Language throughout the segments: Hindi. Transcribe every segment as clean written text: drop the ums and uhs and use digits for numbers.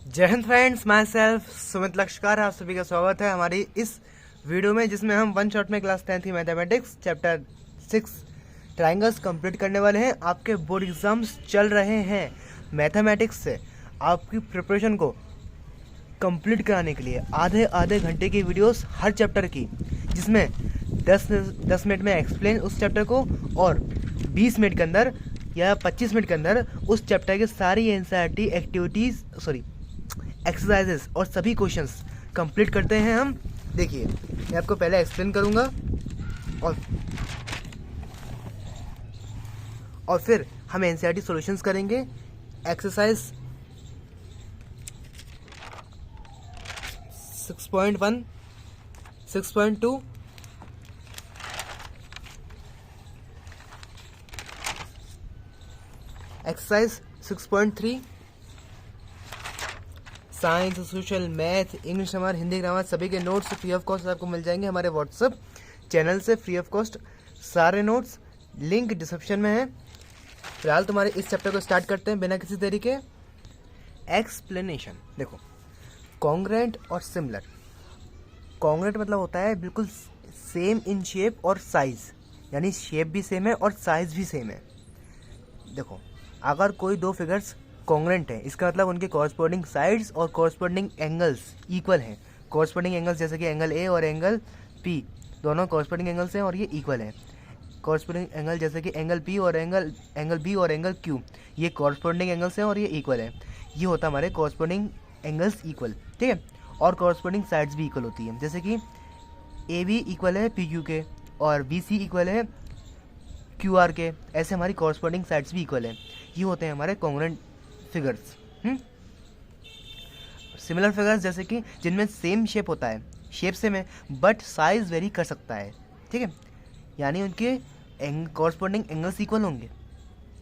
जय हिंद friends, myself Sumit Lakshkar. आप सभी का स्वागत है हमारी इस वीडियो में, जिसमें हम वन शॉट में class 10th mathematics chapter 6 triangles complete करने वाले हैं। आपके बोर्ड एग्जाम्स चल रहे हैं। मैथमेटिक्स से आपकी प्रिपरेशन को कंप्लीट कराने के लिए आधे आधे घंटे की वीडियोस हर चैप्टर की, जिसमें 10 मिनट में एक्सप्लेन उस चैप्टर को और 20 मिनट के अंदर या 25 मिनट के अंदर उस चैप्टर की सारी एनसीईआरटी एक्सरसाइजेस और सभी क्वेश्चंस कंप्लीट करते हैं हम। देखिए, मैं आपको पहले एक्सप्लेन करूंगा और फिर हम एनसीईआरटी सॉल्यूशंस करेंगे। Exercise 6.1, 6.2, exercise 6.3, science, social, math, English grammar, Hindi grammar सभी के नोट्स फ्री ऑफ कॉस्ट आपको मिल जाएंगे हमारे व्हाट्सएप चैनल से। फ्री ऑफ कॉस्ट सारे नोट्स, लिंक डिस्क्रिप्शन में है। फिलहाल तुम्हारे इस चैप्टर को स्टार्ट करते हैं बिना किसी देरी के। एक्सप्लेनेशन। देखो, कॉन्ग्रुएंट और सिमिलर। कॉन्ग्रुएंट मतलब होता है बिल्कुल सेम इन शेप और साइज, यानी शेप भी सेम है और साइज भी सेम है। देखो, अगर कोई दो फिगर्स कॉन्ग्रुएंट है, इसका मतलब उनके कॉरस्पॉन्डिंग साइड्स और कॉरस्पॉन्डिंग एंगल्स इक्वल हैं। कॉरस्पॉन्डिंग एंगल्स जैसे कि एंगल ए और एंगल पी दोनों कॉरस्पॉन्डिंग एंगल्स हैं और ये इक्वल है। कॉरस्पॉन्डिंग एंगल जैसे कि एंगल पी और एंगल बी और एंगल क्यू, ये कॉरस्पॉन्डिंग एंगल्स हैं और ये इक्वल है। ये होता है हमारे कॉरस्पॉन्डिंग एंगल्स इक्वल, ठीक है। और कॉरस्पॉन्डिंग साइड्स भी इक्वल होती है, जैसे कि ए बी इक्वल है पी क्यू के और बी सी इक्वल है क्यू आर के। ऐसे हमारी कॉरस्पॉन्डिंग साइड्स भी इक्वल है। ये होते हैं हमारे कॉन्ग्रुएंट फिगर्स। सिमिलर फिगर्स जैसे कि जिनमें सेम शेप होता है, शेप सेम है बट साइज वेरी कर सकता है, ठीक है। यानी उनके कॉरस्पॉन्डिंग एंगल्स इक्वल होंगे।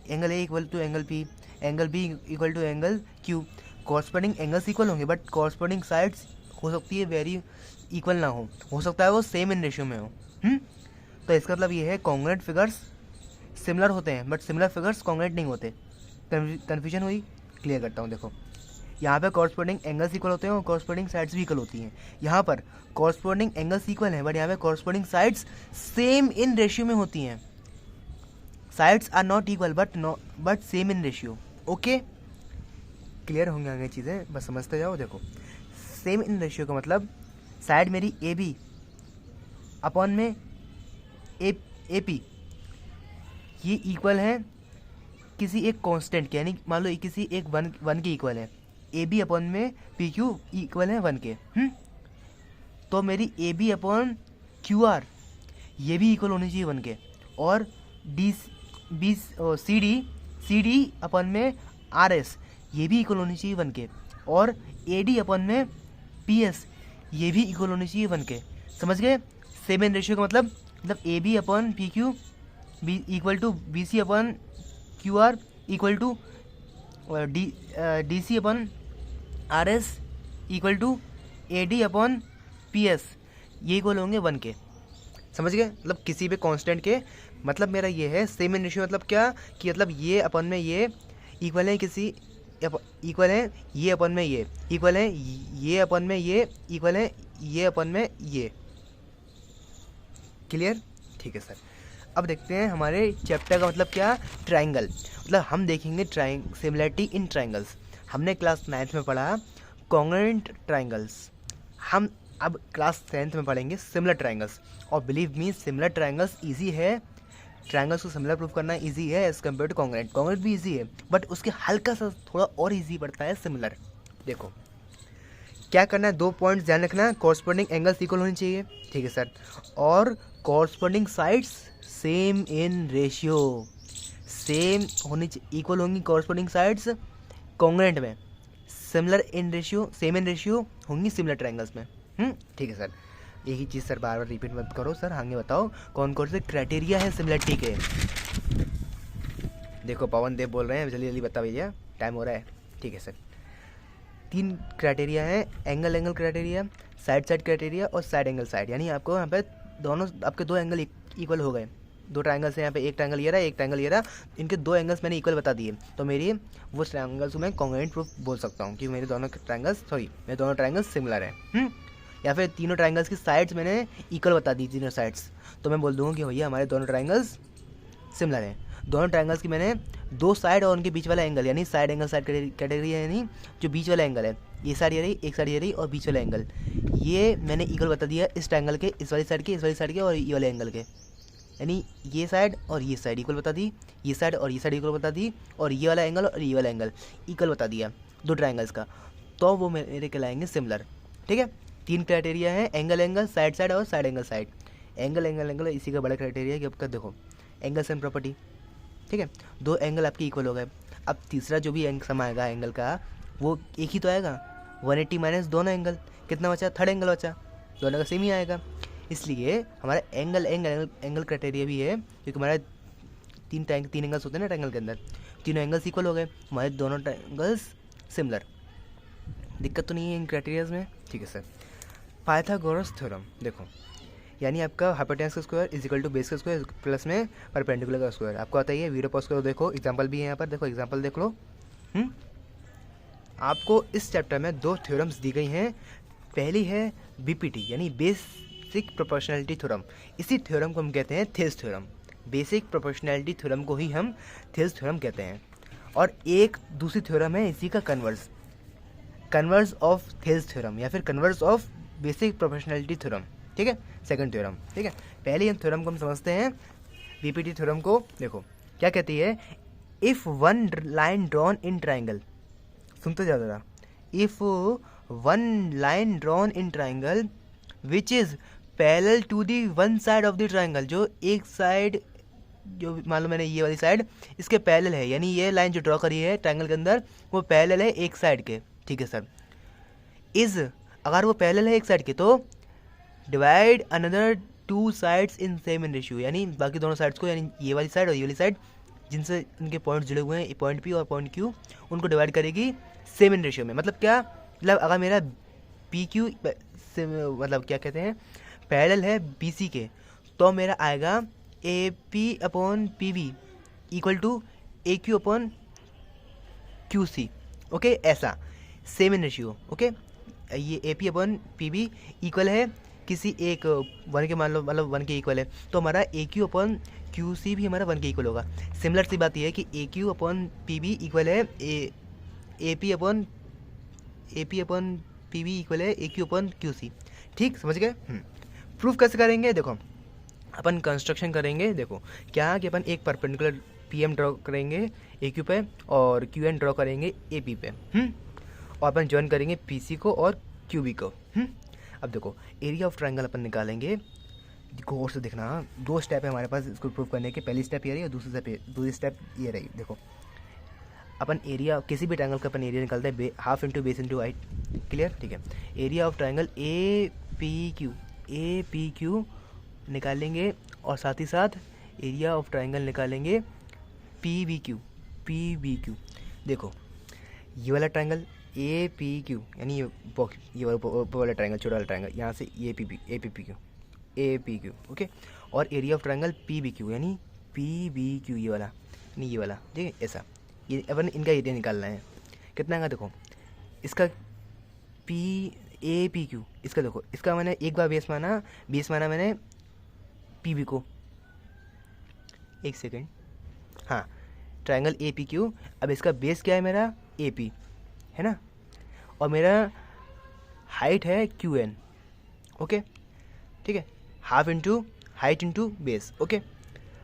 Angle A equal to angle P, angle B equal to angle Q, corresponding angles equal होंगे बट कॉरस्पॉन्डिंग साइड्स हो सकती है वेरी इक्वल ना हो सकता है वो सेम इन रेशियो में हो। तो इसका मतलब ये है कॉन्ग्रुएंट फिगर्स सिमिलर होते हैं बट सिमिलर फिगर्स कॉन्ग्रुएंट नहीं होते। कन्फ्यूजन हुई? क्लियर करता हूँ। देखो, यहाँ पे कॉरस्पॉन्डिंग एंगल्स इक्वल होते हैं और कॉरस्पॉन्डिंग साइड्स भी इक्वल होती हैं। यहाँ पर कॉरस्पॉन्डिंग एंगल्स इक्वल हैं बट यहाँ पे corresponding sides same in ratio में होती हैं। Sides are not equal but same in ratio. Okay, clear होंगे आगे चीज़ें, बस समझते जाओ। देखो, सेम इन रेशियो का मतलब साइड मेरी ए बी अपॉन में ए पी, ये इक्वल है किसी एक कांस्टेंट के, यानी मान लो किसी एक वन के इक्वल है। ए बी अपॉन में पी क्यू इक्वल है 1 के। तो मेरी A B upon Q R ये भी इक्वल होनी चाहिए 1 के। और सी डी अपॉन में आर एस ये भी इक्वल होनी चाहिए 1 के। और ए डी अपॉन में पी एस ये भी इक्वल होनी चाहिए 1 के। समझ गए? सेम इन रेशियो का मतलब A B upon P Q B equal to B C upon Q R equal to D C upon R S equal to A D upon P S, ये इक्वल होंगे 1 के। समझ गए? मतलब किसी भी कांस्टेंट के, मतलब मेरा ये है सेम इन रेशियो। मतलब क्या कि मतलब ये अपन में ये इक्वल है किसी इक्वल है ये अपन में ये इक्वल है ये अपन में ये इक्वल है ये अपन में ये। क्लियर? ठीक है सर। अब देखते हैं हमारे चैप्टर का मतलब क्या। ट्राइंगल, मतलब हम देखेंगे सिमिलरिटी इन ट्राइंगल्स। हमने क्लास 9th में पढ़ा कॉन्ग्रुएंट ट्राइंगल्स, हम अब क्लास 10th में पढ़ेंगे सिमिलर ट्राइंगल्स। और believe me, similar triangles easy है। ट्राइंगल्स को सिमिलर प्रूफ करना इजी है as compare to congruent. Congruent भी इजी है बट उसके हल्का सा थोड़ा और इजी पड़ता है सिमिलर। देखो, क्या करना है, 2 पॉइंट्स ध्यान रखना है। कॉरस्पॉन्डिंग एंगल्स इक्वल होनी चाहिए, ठीक है सर। और corresponding sides same in ratio, same होनी चाहिए, इक्वल होंगी कॉरस्पॉन्डिंग साइड्स कॉन्ग्रुएंट में। Similar in ratio, same in ratio होंगी सिमिलर ट्राइंगल्स में। ठीक है सर। एक ही चीज़ सर बार बार रिपीट मत करो सर। आगे बताओ कौन कौन से क्राइटेरिया है सिमिलरिटी के। देखो, पवन देव बोल रहे हैं, जल्दी जल्दी बता भैया, टाइम हो रहा है। ठीक है सर। 3 क्राइटेरिया है, angle angle criteria, side side criteria और साइड एंगल साइड। यानी आपको यहाँ पे दोनों आपके 2 एंगल इक्वल हो गए, दो ट्रायंगल्स हैं यहाँ पे, एक ट्रायंगल ये रहा, एक ट्रायंगल ये रहा, इनके दो एंगल्स मैंने इक्वल बता दिए, तो मेरी वो ट्रायंगल्स को मैं कॉन्ग्रुएंट प्रूफ बोल सकता हूँ कि मेरे दोनों ट्रायंगल्स सिमिलर हैं। या फिर तीनों ट्रायंगल्स की साइड्स मैंने इक्वल बता दी, तीनों साइड्स, तो मैं बोल दूँगा कि भैया हमारे दोनों ट्रायंगल्स सिमिलर हैं। दोनों ट्रायंगल्स की मैंने दो साइड और उनके बीच वाला एंगल, यानी साइड एंगल साइड कैटेगरी है, यानी जो बीच वाला एंगल है, ये साइड ये रही, एक साइड ये रही, और बीच वाला एंगल ये मैंने इक्वल बता दिया इस ट्रायंगल के, इस वाली साइड के, इस वाली साइड के और ये वाले एंगल के, यानी ये साइड और ये साइड इक्वल बता दी, ये साइड और ये साइड इक्वल बता दी, और ये वाला एंगल और ये वाला एंगल इक्वल बता दिया दो ट्रायंगल्स का, तो वो मेरे कहलाएंगे सिमिलर। ठीक है, तीन क्राइटेरिया है, एंगल एंगल, साइड साइड और side angle side. Angle angle angle इसी का बड़ा क्राइटेरिया है कि आपका देखो एंगल सेम प्रॉपर्टी। ठीक है, दो एंगल आपके इक्वल हो गए। अब तीसरा जो भी सम आएगा एंगल का वो एक ही तो आएगा, 180 माइनस दोनों एंगल, कितना बचा, थर्ड एंगल बचा, दोनों का सेम ही आएगा। इसलिए हमारा एंगल एंगल एंगल क्राइटेरिया भी है, क्योंकि हमारे तीन एंगल्स होते हैं ना ट्रायंगल के अंदर, तीनों एंगल्स इक्वल हो गए, हमारे दोनों ट्रायंगल्स सिमिलर। दिक्कत तो नहीं है इन क्राइटेरियाज में। ठीक है सर, पाइथागोरस थ्योरम देखो, यानी आपका हाइपोटेनस का square is equal to base का स्क्वायर प्लस में परपेंडिकुलर का स्क्वायर, आपको आता ही है। वीडियो पॉज करो, देखो एग्जांपल भी है यहाँ पर, देखो एग्जांपल देख लो। आपको इस चैप्टर में दो थ्योरम्स दी गई हैं। पहली है बीपीटी यानी बेसिक प्रोपोर्शनैलिटी थ्योरम, इसी थ्योरम को हम कहते हैं Thales theorem. Basic proportionality theorem को ही हम थेल्स थ्योरम कहते हैं। और एक दूसरी थ्योरम है इसी का कन्वर्स ऑफ थेल्स थ्योरम या फिर converse of basic proportionality theorem. ठीक है, सेकंड थ्योरम। ठीक है, पहले इन थ्योरम को हम समझते हैं बीपीटी थ्योरम को। देखो क्या कहती है, if one line drawn in triangle, सुनते जा जरा, if one line drawn in triangle which is parallel to the one side of the triangle, जो एक साइड, जो मान लो मैंने ये वाली साइड इसके पैरेलल है, यानी ये लाइन जो ड्रॉ करी है ट्राइंगल के अंदर वो पैरेलल है एक साइड के। ठीक है सर, इज अगर वो पैरेलल है एक साइड के तो divide another two sides in same in ratio, यानी बाकी दोनों साइड्स को, यानी ये वाली साइड और ये वाली साइड जिनसे इनके पॉइंट जुड़े हुए हैं, पॉइंट पी और पॉइंट क्यू, उनको डिवाइड करेगी सेम इन रेशियो में। मतलब क्या, मतलब अगर मेरा पी क्यू मतलब क्या कहते हैं पैरेलल है बी सी के, तो मेरा आएगा A P upon P B equal to A Q upon Q C. Okay, ऐसा सेम इन रेशियो। ओके, ये A P upon P B equal है किसी एक वन के, मान लो मतलब वन के इक्वल है, तो हमारा ए क्यू अपॉन क्यू सी भी हमारा वन के इक्वल होगा। सिमिलर सी बात यह है कि A Q upon P B equal है A P upon P B equal है A Q upon Q C. ठीक, समझ गए। प्रूफ कैसे करेंगे, देखो अपन कंस्ट्रक्शन करेंगे। देखो क्या कि अपन एक परपेंडिकुलर पी एम ड्रॉ करेंगे ए क्यू पे और क्यू एन ड्रॉ करेंगे ए पी पे, और अपन ज्वाइन करेंगे पी सी को और क्यू बी को। अब देखो एरिया ऑफ ट्रायंगल अपन निकालेंगे, गौर से देखना। दो स्टेप है हमारे पास इसको प्रूव करने के, पहली स्टेप ये रही और दूसरी स्टेप ये रही। देखो अपन एरिया किसी भी ट्रायंगल का अपन एरिया निकालते हैं half into base into height. Clear, ठीक है। Area of triangle A P Q निकालेंगे और साथ ही साथ एरिया ऑफ ट्रायंगल निकालेंगे पी बी क्यू। देखो ये वाला ट्रायंगल ए पी क्यू, यानी ये वाला ट्रायंगल, छोटा वाला ट्रायंगल, यहाँ से ए पी क्यू। ओके, और area of triangle P B Q, यानी पी बी क्यू, ये वाला, यानी ये वाला। ठीक है, ऐसा ये अपन इनका एरिया निकालना है। कितना का, देखो इसका ए पी क्यू, इसका देखो, इसका मैंने एक बार बेस माना मैंने पी बी को। एक सेकेंड, हाँ, ट्रायंगल ए पी क्यू। अब इसका बेस क्या है मेरा, ए पी है ना, और मेरा हाइट है क्यू एन। ओके, ठीक है, half into height into base. Okay,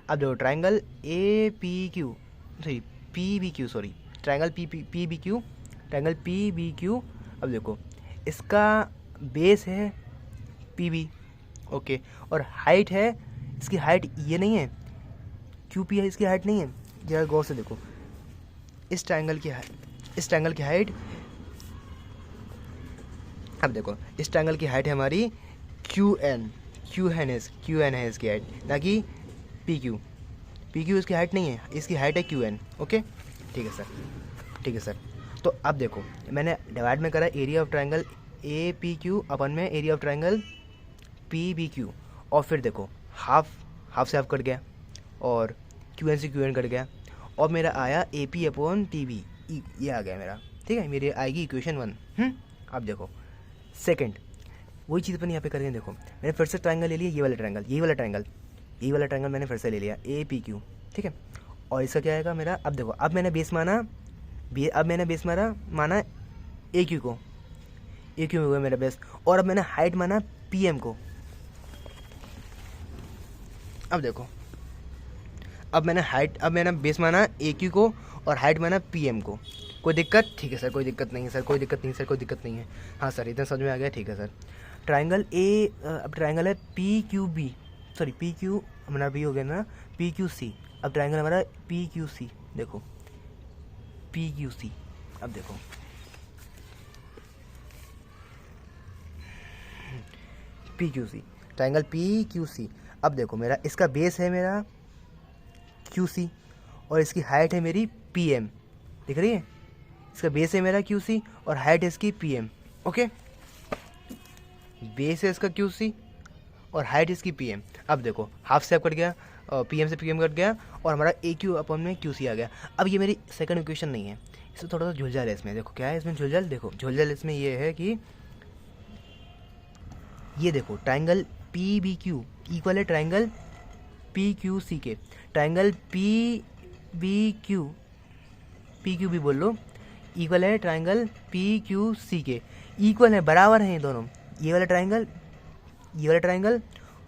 अब देखो triangle A P Q, sorry P B Q, sorry triangle P B Q. अब देखो इसका बेस है पी बी, ओके, और हाइट है, इसकी हाइट ये नहीं है, क्यू पी है, इसकी हाइट नहीं है। जरा गौर से देखो इस ट्रायंगल की हाइट, अब देखो इस ट्रायंगल की हाइट है हमारी क्यू एन है इसकी हाइट, ना कि पी क्यू इसकी हाइट नहीं है, इसकी हाइट है क्यू एन। ओके, ठीक है सर। तो अब देखो मैंने डिवाइड में करा area of triangle A P Q upon में area of triangle P B Q, और फिर देखो हाफ से हाफ कट गया, और क्यू एन से क्यू एन कट गया, और मेरा आया A P upon T B, ये आ गया मेरा, ठीक है, मेरी आएगी इक्वेशन 1। अब देखो सेकंड वही चीज़ अपन यहाँ पे करेंगे। देखो मैंने फिर से ट्रायंगल ले लिया, ये वाला ट्रायंगल, ये वाला ट्रायंगल मैंने फिर से ले लिया ए पी क्यू, ठीक है, और इसका क्या आएगा मेरा। अब देखो अब मैंने बेस माना माना ए क्यू को, ए क्यू हो गया मेरा बेस, और अब मैंने हाइट माना पी एम को। अब देखो अब मैंने बेस माना ए क्यू को और हाइट माना पी एम को। कोई दिक्कत? ठीक है सर, कोई दिक्कत नहीं है सर, कोई दिक्कत नहीं है। हाँ सर, इतना समझ में आ गया, ठीक है सर। ट्रायंगल ए, अब ट्रायंगल है P Q B, sorry P Q हमारा बी हो गया ना, पी क्यू सी। अब ट्रायंगल हमारा पी क्यू सी, देखो पी क्यू सी। अब देखो P Q C, triangle P Q C. अब देखो मेरा इसका बेस है मेरा क्यू सी और इसकी हाइट है मेरी पी एम, दिख रही है, इसका बेस है मेरा क्यू सी और हाइट है इसकी पी एम। ओके, बेस है इसका क्यू सी और हाइट इसकी पी एम। अब देखो हाफ से कट गया, पी एम से पी एम कट गया, और हमारा ए क्यू अपन में क्यू सी आ गया। अब ये मेरी सेकंड इक्वेशन नहीं है, इसमें थोड़ा सा झुलझाल है। इसमें देखो क्या है, इसमें झुलझाल, देखो झुलझाल इसमें ये है कि ये देखो triangle P B Q equal है ट्रायंगल पी क्यू सी के। ट्रायंगल पी क्यू भी बोल लो, इक्वल है ट्रायंगल पी क्यू सी के, इक्वल है, बराबर हैं ये दोनों। ये वाला ट्रायंगल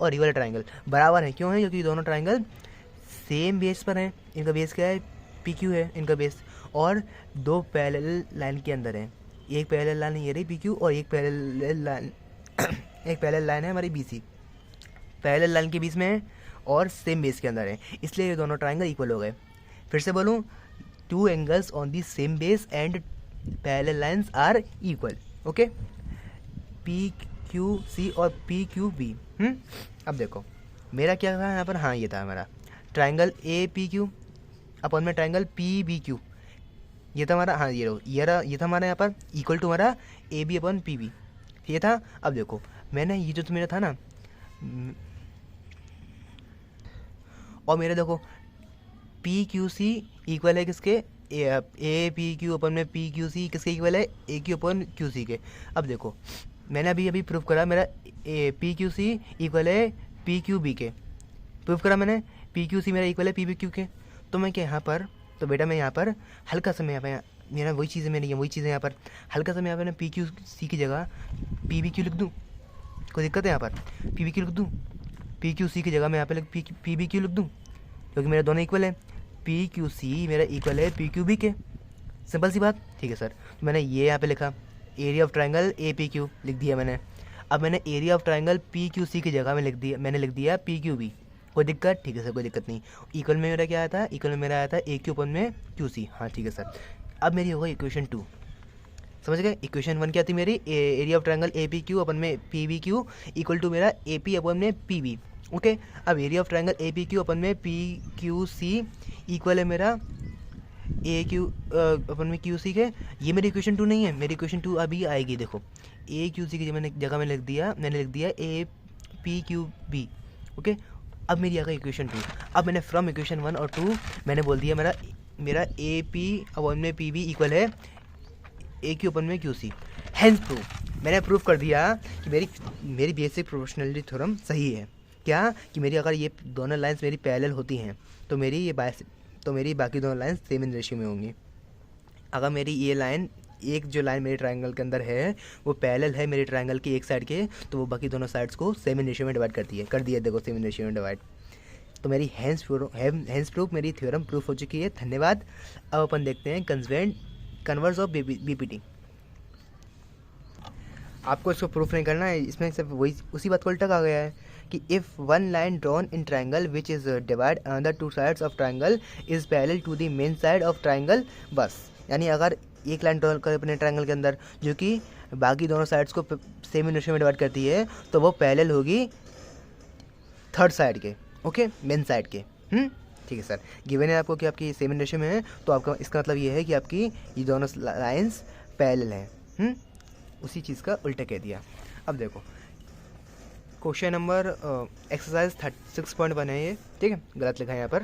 और ये वाला ट्रायंगल बराबर है। क्यों है? क्योंकि दोनों ट्रायंगल सेम बेस पर हैं। इनका बेस क्या है? पी क्यू है इनका बेस, और दो पैरेलल लाइन के अंदर है। एक पैरेलल लाइन ये रही पी क्यू, और एक पैरेलल लाइन है हमारी बी सी, पैरेलल लाइन के बीच में है और सेम बेस के अंदर है, इसलिए ये दोनों ट्रायंगल इक्वल हो गए। फिर से बोलूँ, two angles on the same base and parallel lines are equal. Okay, P Q C और पी क्यू बी। अब देखो मेरा क्या था यहाँ पर, हाँ ये था हमारा triangle A P Q upon में ट्रायंगल पी बी क्यू, ये था हमारा, हाँ ये था हमारा यहाँ पर इक्वल टू हमारा A B upon P B, ये था। अब देखो मैंने ये जो मेरा था ना, और मेरे देखो पी क्यू सी इक्वल है किसके, ए पी क्यू अपन में पी क्यू सी किसके इक्वल है, A Q upon Q C के। अब देखो मैंने अभी प्रूफ करा मेरा पी क्यू सी इक्वल है पी क्यू बी के, प्रूफ करा मैंने पी क्यू सी मेरा इक्वल है पी बी क्यू के। तो मैं क्या यहाँ पर, तो बेटा मैं यहाँ पर हल्का सा, मैं यहाँ पर मेरा वही चीज़ है, मेरी वही चीज़ है यहाँ पर, हल्का सा मैं यहाँ पर पी क्यू सी की जगह पी बी क्यू लिख दूँ, कोई दिक्कत है? यहाँ पर पी बी क्यू लिख दूँ, पी क्यू सी की जगह मैं यहाँ पे पी बी क्यू लिख दूँ, क्योंकि मेरे दोनों इक्वल है। पी क्यू सी मेरा इक्वल है पी क्यू बी के, सिंपल सी बात, ठीक है सर। तो मैंने ये यहाँ पे लिखा area of triangle A P Q लिख दिया मैंने। अब मैंने area of triangle P Q C की जगह में मैंने लिख दिया पी क्यू बी, कोई दिक्कत? ठीक है सर, कोई दिक्कत नहीं। इक्वल में मेरा क्या आया था, इक्वल में मेरा आया था ए क्यू अपन में क्यू सी, हाँ ठीक है सर। अब मेरी होगा इक्वेशन 2, समझ गए? इक्वेशन 1 क्या थी मेरी, area of triangle A P Q upon में P B Q equal to मेरा ए पी अपन में पी बी। ओके, अब area of triangle A P Q upon में पी क्यू सी इक्वल है मेरा ए क्यू अपन में क्यू सी के। ये मेरी इक्वेशन 2 नहीं है, मेरी इक्वेशन 2 अभी आएगी। देखो ए क्यू सी की जगह मैंने लिख दिया A P Q B. Okay, अब मेरी आ गई इक्वेशन 2। अब मैंने फ्रॉम इक्वेशन 1 और 2 मैंने बोल दिया मेरा ए पी अपन में पी बी इक्वल है ए क्यू अपन में क्यू सी। हेंस प्रूफ, मैंने प्रूफ कर दिया कि मेरी बेसिक प्रोपोर्शनलिटी थ्योरम सही है। क्या कि मेरी अगर ये दोनों लाइंस मेरी पैरेलल होती हैं तो मेरी बाकी दोनों लाइंस सेम इन रेशियो में होंगी। अगर मेरी ये लाइन, एक जो लाइन मेरे ट्रायंगल के अंदर है वो पैरेलल है मेरे ट्रायंगल की एक साइड के, तो वो बाकी दोनों साइड्स को सेम इन रेशियो में डिवाइड कर दिया देखो, सेम इन रेशियो में डिवाइड। तो मेरी हेंस प्रूफ, मेरी थ्योरम प्रूफ हो चुकी है। धन्यवाद। अब अपन देखते हैं कन्वर्स ऑफ बीपीटी। आपको इसको प्रूफ नहीं करना है, इसमें सिर्फ वही उसी बात को उल्टा कहा गया है कि if one line drawn in triangle which is divide another two sides of triangle is parallel to the main side of triangle, बस। यानी अगर एक लाइन ड्रॉ कर अपने ट्रायंगल के अंदर जो कि बाकी दोनों साइड्स को सेम इन रेशियो में डिवाइड करती है, तो वो पैरेलल होगी थर्ड साइड के, ओके, मेन साइड के। ठीक है सर, गिवन है आपको कि आपकी सेम इन रेशियो में है, तो आपका इसका मतलब ये है कि आपकी ये दोनों लाइन्स पैरेलल हैं। उसी चीज़ का उल्टा कह दिया। अब देखो क्वेश्चन नंबर एक्सरसाइज 6.1 है ये, ठीक है, गलत लिखा है यहाँ पर।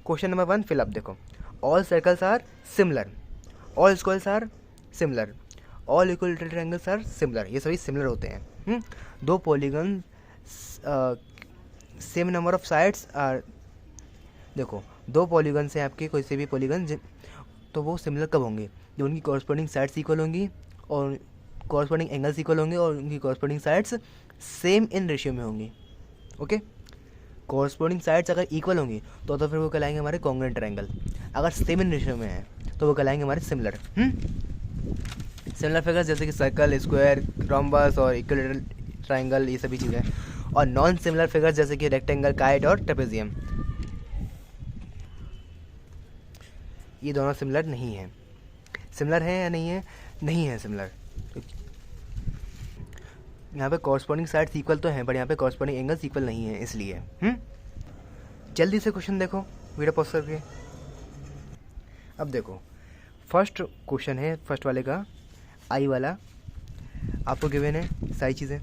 Question number 1 fill up. देखो, all circles are similar, all squares are similar, all equilateral triangles are similar, ये सभी सिमिलर होते हैं। दो polygon same number of sides are, देखो दो पॉलीगन से आपके कोई से भी पॉलीगन, तो वो सिमिलर कब होंगे? जो उनकी कॉरस्पॉन्डिंग साइड्स इक्वल होंगी और कॉरस्पॉन्डिंग एंगल्स इक्वल होंगे और उनकी corresponding sides same in ratio में होंगी। ओके, कॉरस्पॉन्डिंग साइड्स अगर इक्वल होंगी तो फिर वो कहलाएंगे हमारे कॉन्ग्रुएंट ट्रायंगल। अगर सेम इन रेशियो में है तो वो कहलाएंगे हमारे सिमिलर। सिमिलर फिगर्स जैसे कि सर्कल, स्क्वायर, रोम्बस और इक्विलेटरल ट्रायंगल, ये सभी चीज़ें। और नॉन सिमिलर फिगर्स जैसे कि रेक्टेंगल, काइट और ट्रेपेजियम, ये दोनों सिमिलर नहीं है। सिमिलर है या नहीं है? नहीं है सिमिलर। यहाँ पे कॉरस्पॉन्डिंग साइड्स इक्वल तो हैं, बट यहाँ पे कॉरस्पॉन्डिंग एंगल्स इक्वल नहीं है, इसलिए। जल्दी से क्वेश्चन देखो वीडियो पॉज करके। अब देखो, फर्स्ट क्वेश्चन है, फर्स्ट वाले का आई वाला, आपको गिवन है सारी चीज़ें,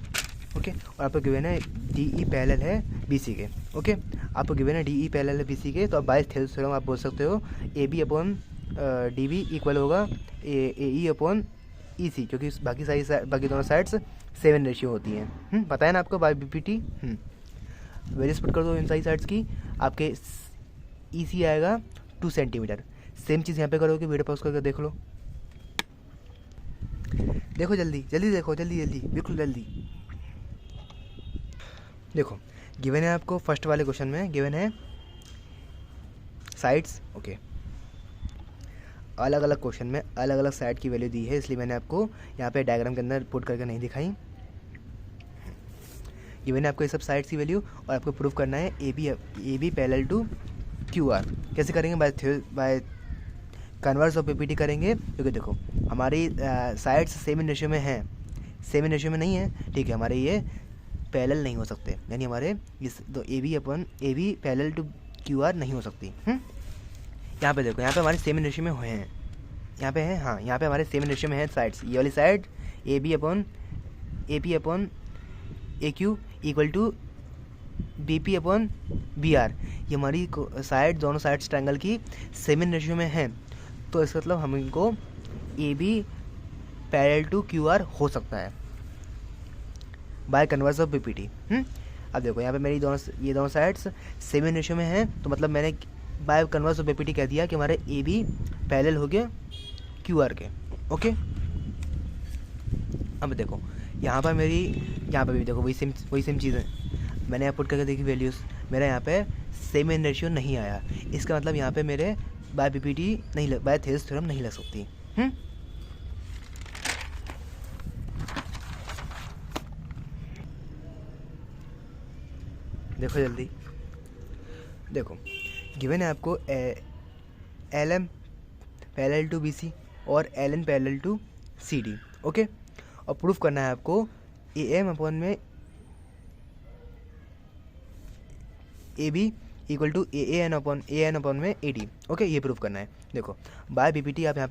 ओके, और आपको गिवन है DE पैरेलल है BC के, ओके, आपको गिवन है DE पैरेलल है BC के, तो आप बाय थेल्स थ्योरम आप बोल सकते हो AB अपॉन DB इक्वल होगा AE अपॉन EC, क्योंकि बाकी दोनों साइड्स 7 रेशियो होती हैं। पता है ना आपको बाय BPT। वेरियस पुट कर दो इन सारी साइड्स की, आपके EC आएगा 2 सेंटीमीटर। सेम चीज़ यहाँ पे करोगे, वीडियो पॉज करके देख लो। देखो जल्दी जल्दी देखो, जल्दी जल्दी, बिल्कुल जल्दी देखो। गिवन है आपको फर्स्ट वाले क्वेश्चन में, गिवन है साइड्स, ओके, अलग अलग क्वेश्चन में अलग अलग साइड की वैल्यू दी है, इसलिए मैंने आपको यहाँ पे डायग्राम के अंदर पुट करके नहीं दिखाई। गिवन है आपको ये सब साइड्स की वैल्यू, और आपको प्रूव करना है AB पैरेलल टू QR। कैसे करेंगे? बाय कन्वर्स ऑफ PPT करेंगे, क्योंकि देखो हमारी साइड्स सेम इन रेशियो में हैं, सेम इन रेशियो में नहीं है, ठीक है, हमारे ये पैरेलल नहीं हो सकते, यानी हमारे इस तो AB पैरेलल टू QR नहीं हो सकती। यहाँ पे देखो, यहाँ पे हमारे सेम इन रेशियो में हैं, यहाँ पे है, हाँ यहाँ पे हमारे सेम इन रेशियो में है साइड्स। ये वाली side AB upon AQ equal to BP upon BR, ये हमारी साइड, दोनों साइड्स ट्रायंगल की सेम इन रेशियो में है, तो इसका मतलब हम इनको AB पैरेलल टू QR हो सकता है बाय कन्वर्स ऑफ PPT। अब देखो यहाँ पे मेरी ये दोनों साइड्स सेम इन रेशियो में हैं, तो मतलब मैंने बाय कन्वर्स ऑफ PPT कह दिया कि हमारे AB पैरेलल हो गया QR के, ओके। अब देखो यहाँ पर भी देखो वही सेम चीज़ है, मैंने यहाँ पुट करके देखी वैल्यूज़, मेरा यहाँ पे सेम इन रेशियो नहीं आया, इसका मतलब यहाँ पे मेरे बाय PPT नहीं, बाय थेल्स थ्योरम नहीं लग सकती। देखो जल्दी देखो, गिवन है आपको LM पैरेलल टू BC और LN parallel to CD, okay, और प्रूफ करना है आपको AM अपॉन में AB equal to AN upon में AD, ओके, ये प्रूफ करना है। देखो बाय PPT आप यहाँ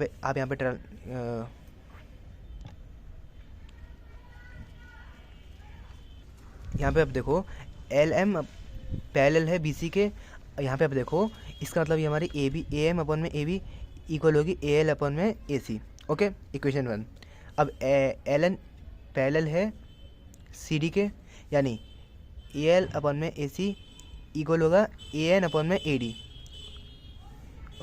पे आप देखो LM पैरेलल है BC के, यहाँ पे आप देखो इसका मतलब ये हमारी AM अपॉन में AB इक्वल होगी AL अपॉन में AC, ओके, इक्वेशन 1। अब LN पैरेलल है CD के, यानी AL अपॉन में AC इक्वल होगा AN अपॉन में AD,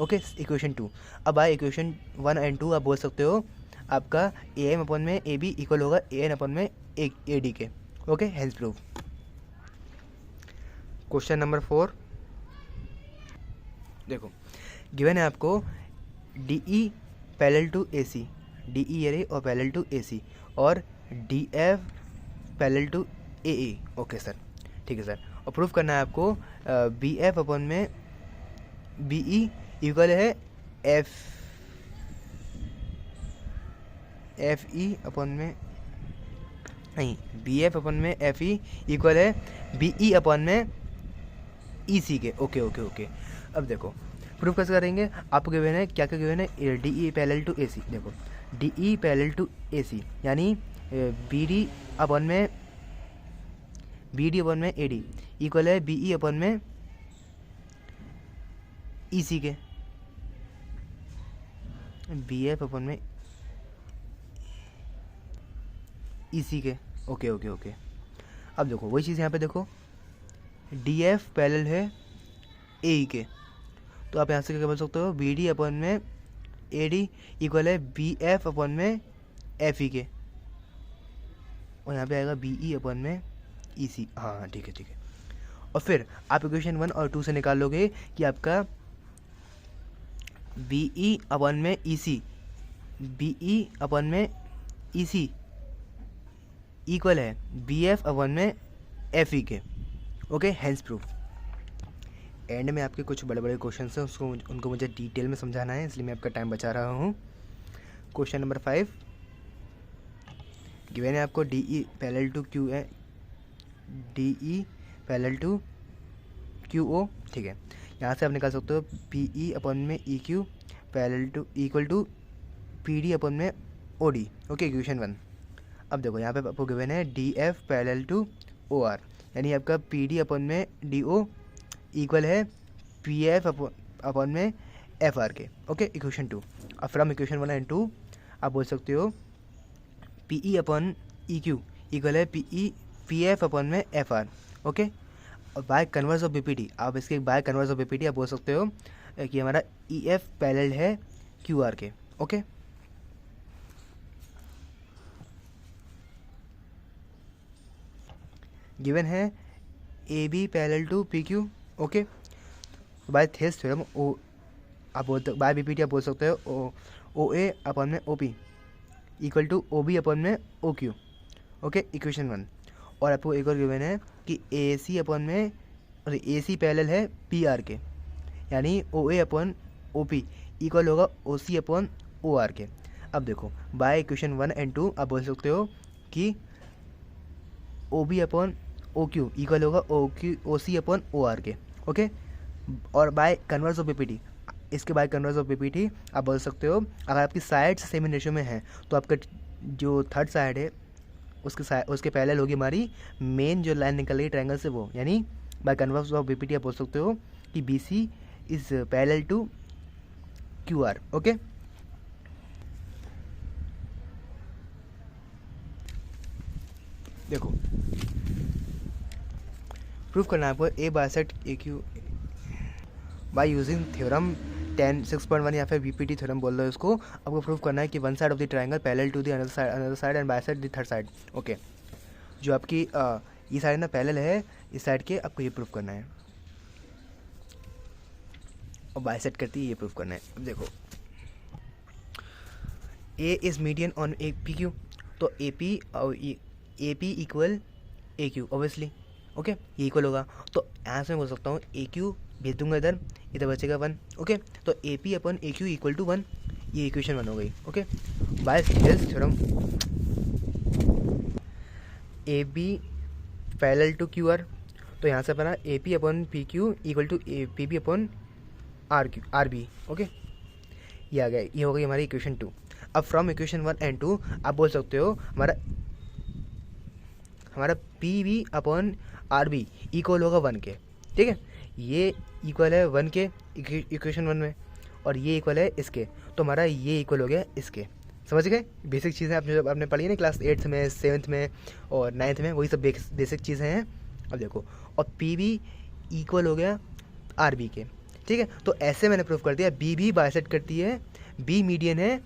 ओके, इक्वेशन 2। अब आए इक्वेशन 1 एंड 2 आप बोल सकते हो आपका AM अपॉन में AB इक्वल होगा AN अपॉन में AD के, okay, hence prove. Question number 4 देखो, गिवन है आपको DE parallel to AC, DE are और पैरेलल टू AC, और DF parallel to AE, okay sir, ठीक है सर, और प्रूफ करना है आपको BF अपॉन में BE इक्वल है FE अपॉन में, नहीं, BF अपॉन में FE इक्वल है BE अपॉन में EC के, ओके ओके ओके। अब देखो प्रूफ कैसे करेंगे, आपको गिवन है क्या गिवन है, DE पैरेलल टू AC। देखो DE पैरेलल टू AC यानी BD अपॉन में बी डी अपन में ए डी इक्वल है बी ई अपन में ई सी के, बी एफ अपन में ई सी के। ओके ओके ओके, अब देखो वही चीज़ यहाँ पे देखो, डी एफ पैरेलल है ए ई के, तो आप यहाँ से क्या बोल सकते हो, बी डी अपन में ए डी इक्वल है बी एफ अपन में एफ ई के, और यहाँ पे आएगा बी ई अपन में ई सी। हाँ ठीक है ठीक है। और फिर आप इक्वेशन 1 और 2 से निकाल लोगे कि आपका बी ई अपन में ई सी, बी ई अपन में ई सी इक्वल है बी एफ अपन में एफ ई के। Okay, hence proof. एंड में आपके कुछ बड़े बड़े क्वेश्चन हैं, उनको मुझे डिटेल में समझाना है, इसलिए मैं आपका टाइम बचा रहा हूँ। क्वेश्चन नंबर 5 गिवन है आपको, D E parallel to Q है, D E parallel to Q O. ठीक है, यहाँ से आप निकाल सकते हो पी ई अपन में E Q parallel to equal to P D upon में ओ डी। Okay, equation 1। अब देखो यहाँ पे आपको गिवन है D F parallel to O R, यानी आपका पी डी अपन में डी ओ इक्वल है पी एफ अपन में एफ आर के। Okay, equation 2। अब फ्रॉम इक्वेशन 1 एंड 2 आप बोल सकते हो पी ई अपन ई क्यू इक्वल है पी एफ अपन में एफ आर। ओके, और बाय कन्वर्स ऑफ बीपीटी, आप इसके बाय कन्वर्स ऑफ बीपीटी आप बोल सकते हो कि हमारा ई एफ पैरेलल है क्यू आर के। ओके, गिवन है A B parallel to P Q. Okay, by this theorem ओ आप बोलते बाय बीपीटी आप बोल सकते हो ओ ए अपन में O P equal to O B upon में ओ क्यू। Okay, equation 1। और आपको एक और गिवन है कि ए सी अपन में ए सी पैरेलल है पी आर के, यानी ओ A upon O P equal होगा ओ सी अपन ओ आर के। अब देखो बाय इक्वेशन 1 एंड 2 आप बोल सकते हो कि ओ बी अपन ओ क्यू इक्वल होगा ओ सी अपन ओ आर के। ओके, और बाय कन्वर्स ऑफ बीपीटी, इसके बाय कन्वर्स ऑफ बीपीटी आप बोल सकते हो अगर आपकी साइड्स सेम इन रेशियो में है तो आपका जो थर्ड साइड है उसके पैरेलल होगी हमारी मेन जो लाइन निकल रही है ट्रायंगल से वो, यानी बाय कन्वर्स ऑफ बीपीटी आप बोल सकते हो कि B C is parallel to Q R. Okay, देखो प्रूफ करना है आपको A bisect A Q by using theorem 10.6.1 या फिर बीपीटी थ्योरम बोल रहे हो इसको। आपको प्रूफ करना है कि one side of the triangle parallel to the another side and bisect the third side. Okay, जो आपकी ये साइड ना पैरेलल है इस साइड के, आपको ये प्रूफ करना है, और बाइसेक्ट करती है ये प्रूफ करना है। अब देखो A is median on A P Q, तो ए पी और A P equal A Q obviously. Okay, ये इक्वल होगा, तो यहाँ से मैं बोल सकता हूँ ए क्यू भेज दूंगा इधर, इधर बचेगा 1। ओके, तो A P upon A Q equal to 1, ये इक्वेशन 1 हो गई। Okay, by this theorem A B parallel to Q R, तो यहाँ से अपना A P upon P Q equal to A P B upon R B. Okay, ये आ गया, ये हो गई हमारी इक्वेशन 2। अब फ्रॉम इक्वेशन 1 एंड 2 आप बोल सकते हो हमारा P B upon R B equal होगा 1 के। ठीक है, ये इक्वल है 1 के इक्वेशन 1 में, और ये इक्वल है इसके, तो हमारा ये इक्वल हो गया इसके। समझ गए? बेसिक चीज़ें आपने पढ़ी है ना क्लास 8th में, 7th में और 9th में, वही सब बेसिक चीज़ें हैं। अब देखो, और पी बी इक्वल हो गया आर बी के। ठीक है, तो ऐसे मैंने प्रूफ कर दिया बी भी बाइसेक्ट करती है, बी मीडियन है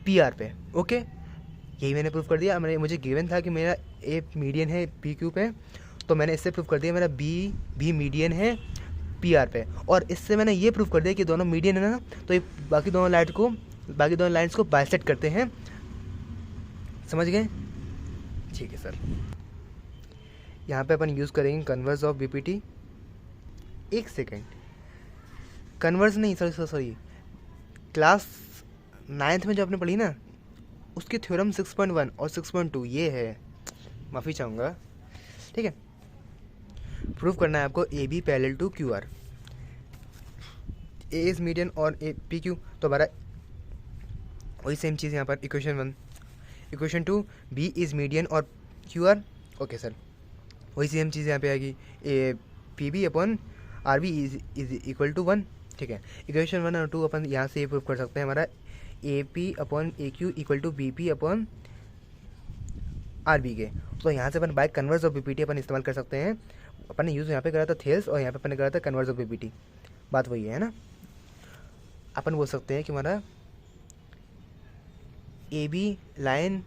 पी आर पे। ओके, यही मैंने प्रूफ कर दिया। मुझे गिवन था कि मेरा ए मीडियन है पी क्यू पे, तो मैंने इससे प्रूफ कर दिया मेरा बी भी मीडियन है पी आर पे, और इससे मैंने ये प्रूफ कर दिया कि दोनों मीडियन है ना, तो ये बाकी दोनों लाइन्स को बाइसेक्ट करते हैं। समझ गए? ठीक है सर, यहाँ पे अपन यूज़ करेंगे कन्वर्स ऑफ बीपीटी। एक सेकेंड, कन्वर्स नहीं, सॉरी क्लास 9th में जो आपने पढ़ी ना, उसकी थ्योरम 6.1 और 6.2 ये है, माफ़ी चाहूँगा। ठीक है, प्रूफ करना है आपको A B parallel to Q R, A is median और ए पी क्यू, तो हमारा वही सेम चीज़ यहाँ पर equation 1। Equation 2 B is median और क्यू आर। ओके सर, वही सेम चीज़ यहाँ पे आएगी, A P B upon R B is equal to 1। ठीक है, इक्वेशन 1 और 2 अपन यहाँ से ये प्रूव कर सकते हैं, हमारा A P upon A Q equal to B P upon R B के। तो यहाँ से अपन by converse of B P T अपन इस्तेमाल कर सकते हैं। अपन ने यूज़ यहाँ पे करा था थेल्स और यहाँ पे अपन ने करा था converse of B P T. बात वही है ना। अपन बोल सकते हैं कि हमारा ए बी लाइन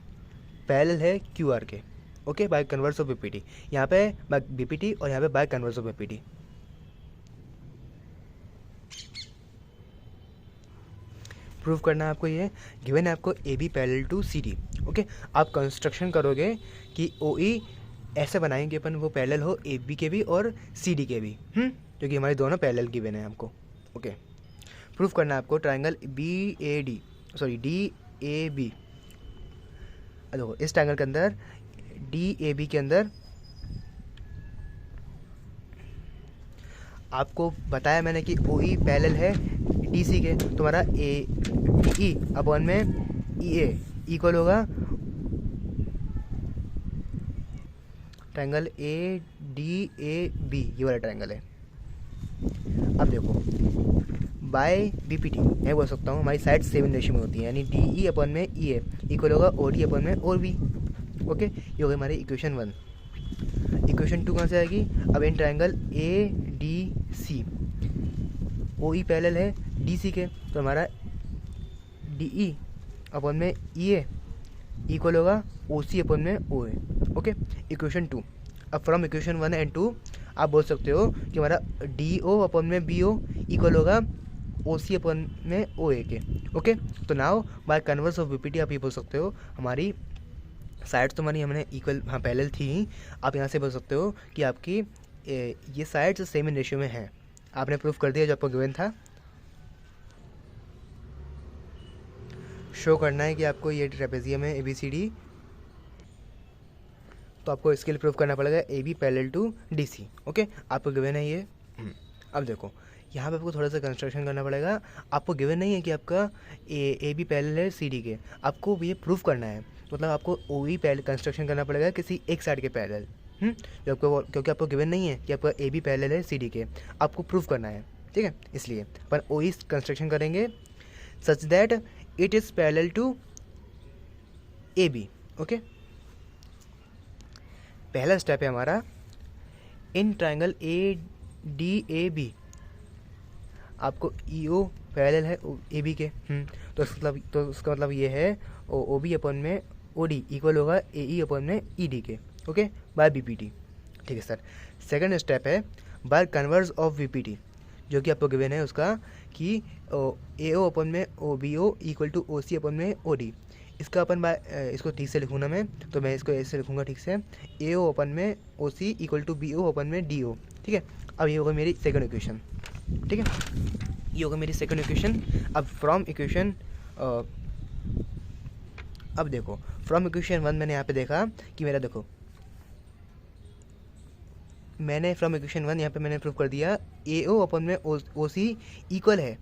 पैरेलल है क्यू आर के, okay, by converse of B P T. यहाँ पे बाय बी पी टी और यहाँ पे by converse of B P T. Prove करना है आपको, ये गिवन है आपको A B parallel to C D. Okay, आप कंस्ट्रक्शन करोगे कि ओ ई ऐसे बनाएंगे अपन, वो पैरेलल हो ए बी के भी और सी डी के भी, क्योंकि हमारे दोनों पैरेलल गिवन है हमको। ओके, प्रूव करना है आपको triangle B A D, sorry D A B. देखो इस ट्राइंगल के अंदर डी ए बी के अंदर आपको बताया मैंने कि ओ ई पैरेलल है डी सी के, तुम्हारा ए ई अपॉन में ई ए इक्वल होगा triangle A D A B, ये वाला ट्राइंगल है। अब देखो बाय बी पी टी मैं बोल सकता हूँ हमारी साइड 7 रेशियो में होती है, यानी डी ई अपॉन में ई ए इक्वल होगा ओ डी अपॉन में ओ बी। ओके, ये हो गई हमारी इक्वेशन 1। इक्वेशन 2 कहाँ से आएगी? अब in triangle A D C O E parallel है डी सी के, तो हमारा डी ई अपॉन में ई ए इक्वल होगा ओ सी अपॉन में ओ ए। Okay, equation 2। अब फ्रॉम इक्वेशन 1 एंड 2 आप बोल सकते हो कि हमारा डी ओ अपॉन में बी ओ इक्वल होगा ओ सी अपॉन में ओ ए के। ओके, तो now by converse of B P T आप ये बोल सकते हो हमारी साइड्स तो हमारी हमने इक्वल हाँ पैरेलल थी ही। आप यहाँ से बोल सकते हो कि आपकी ये साइड्स सेम इन रेशियो में हैं। आपने प्रूफ कर दिया जो आपको गिवन था। शो करना है कि आपको ये ट्रेपेजियम है ए बी सी डी, तो आपको इसके लिए प्रूफ करना पड़ेगा A B parallel to D C. Okay, आपको गिवन है ये। अब देखो यहाँ पे आपको थोड़ा सा कंस्ट्रक्शन करना पड़ेगा। आपको गिवन नहीं है कि आपका ए बी पैरेलल है सी डी के, आपको ये प्रूफ करना है। मतलब आपको ओ ई पैरेलल कंस्ट्रक्शन करना पड़ेगा किसी एक साइड के पैरेलल, जो आपको, क्योंकि आपको गिवन नहीं है कि आपका ए बी पैरेलल है सी डी के, आपको प्रूफ करना है। ठीक है, इसलिए पर ओ ई कंस्ट्रक्शन करेंगे such that it is parallel to A B. Okay, पहला स्टेप है हमारा in triangle A D A B आपको ई ओ पैरेलल है ए बी के, तो उसका मतलब ये है ओ बी अपॉन में ओ डी इक्वल होगा ए ई अपॉन में ई डी के। Okay, by B P T. ठीक है सर। सेकंड स्टेप है by converse of B P T, जो कि आपको गिवन है उसका कि ए ओ अपॉन में O B O equal to O C upon में ओ डी। इसका अपन बाय इसको ठीक से लिखूँ ना मैं, तो मैं इसको ऐसे लिखूँगा ठीक से, ए ओ अपन में ओ सी इक्वल टू बी ओ अपन में डी ओ। ठीक है, अब ये होगा मेरी सेकंड इक्वेशन। ठीक है, ये होगा मेरी सेकंड इक्वेशन। अब फ्रॉम इक्वेशन अब देखो फ्रॉम इक्वेशन 1 मैंने यहाँ पे देखा कि मेरा देखो मैंने फ्रॉम इक्वेशन 1 यहाँ पे मैंने प्रूव कर दिया ए ओ अपन में ओ सी इक्वल है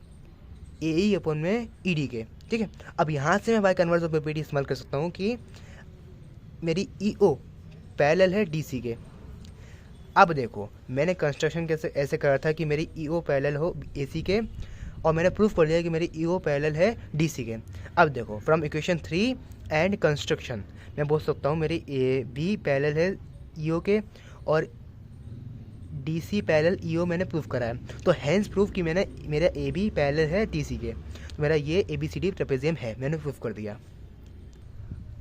ए ई अपन में ई डी के। ठीक है, अब यहाँ से मैं by converse of B P T इस्तेमाल कर सकता हूँ कि मेरी ई ओ पैरेलल है डी सी के। अब देखो मैंने कंस्ट्रक्शन कैसे ऐसे करा था कि मेरी ई ओ पैरेलल हो ए सी के, और मैंने प्रूफ कर दिया कि मेरी ई ओ पैरेलल है डी सी के। अब देखो फ्रॉम इक्वेशन 3 एंड कंस्ट्रक्शन मैं बोल सकता हूँ मेरी ए बी पैरेलल है ई ओ के और डी सी पैरेलल ई ओ मैंने प्रूफ करा है। तो हैंस प्रूफ कि मैंने मेरा ए बी पैरेलल है डी सी के, तो मेरा ये A B C D trapezium है, मैंने प्रूफ कर दिया।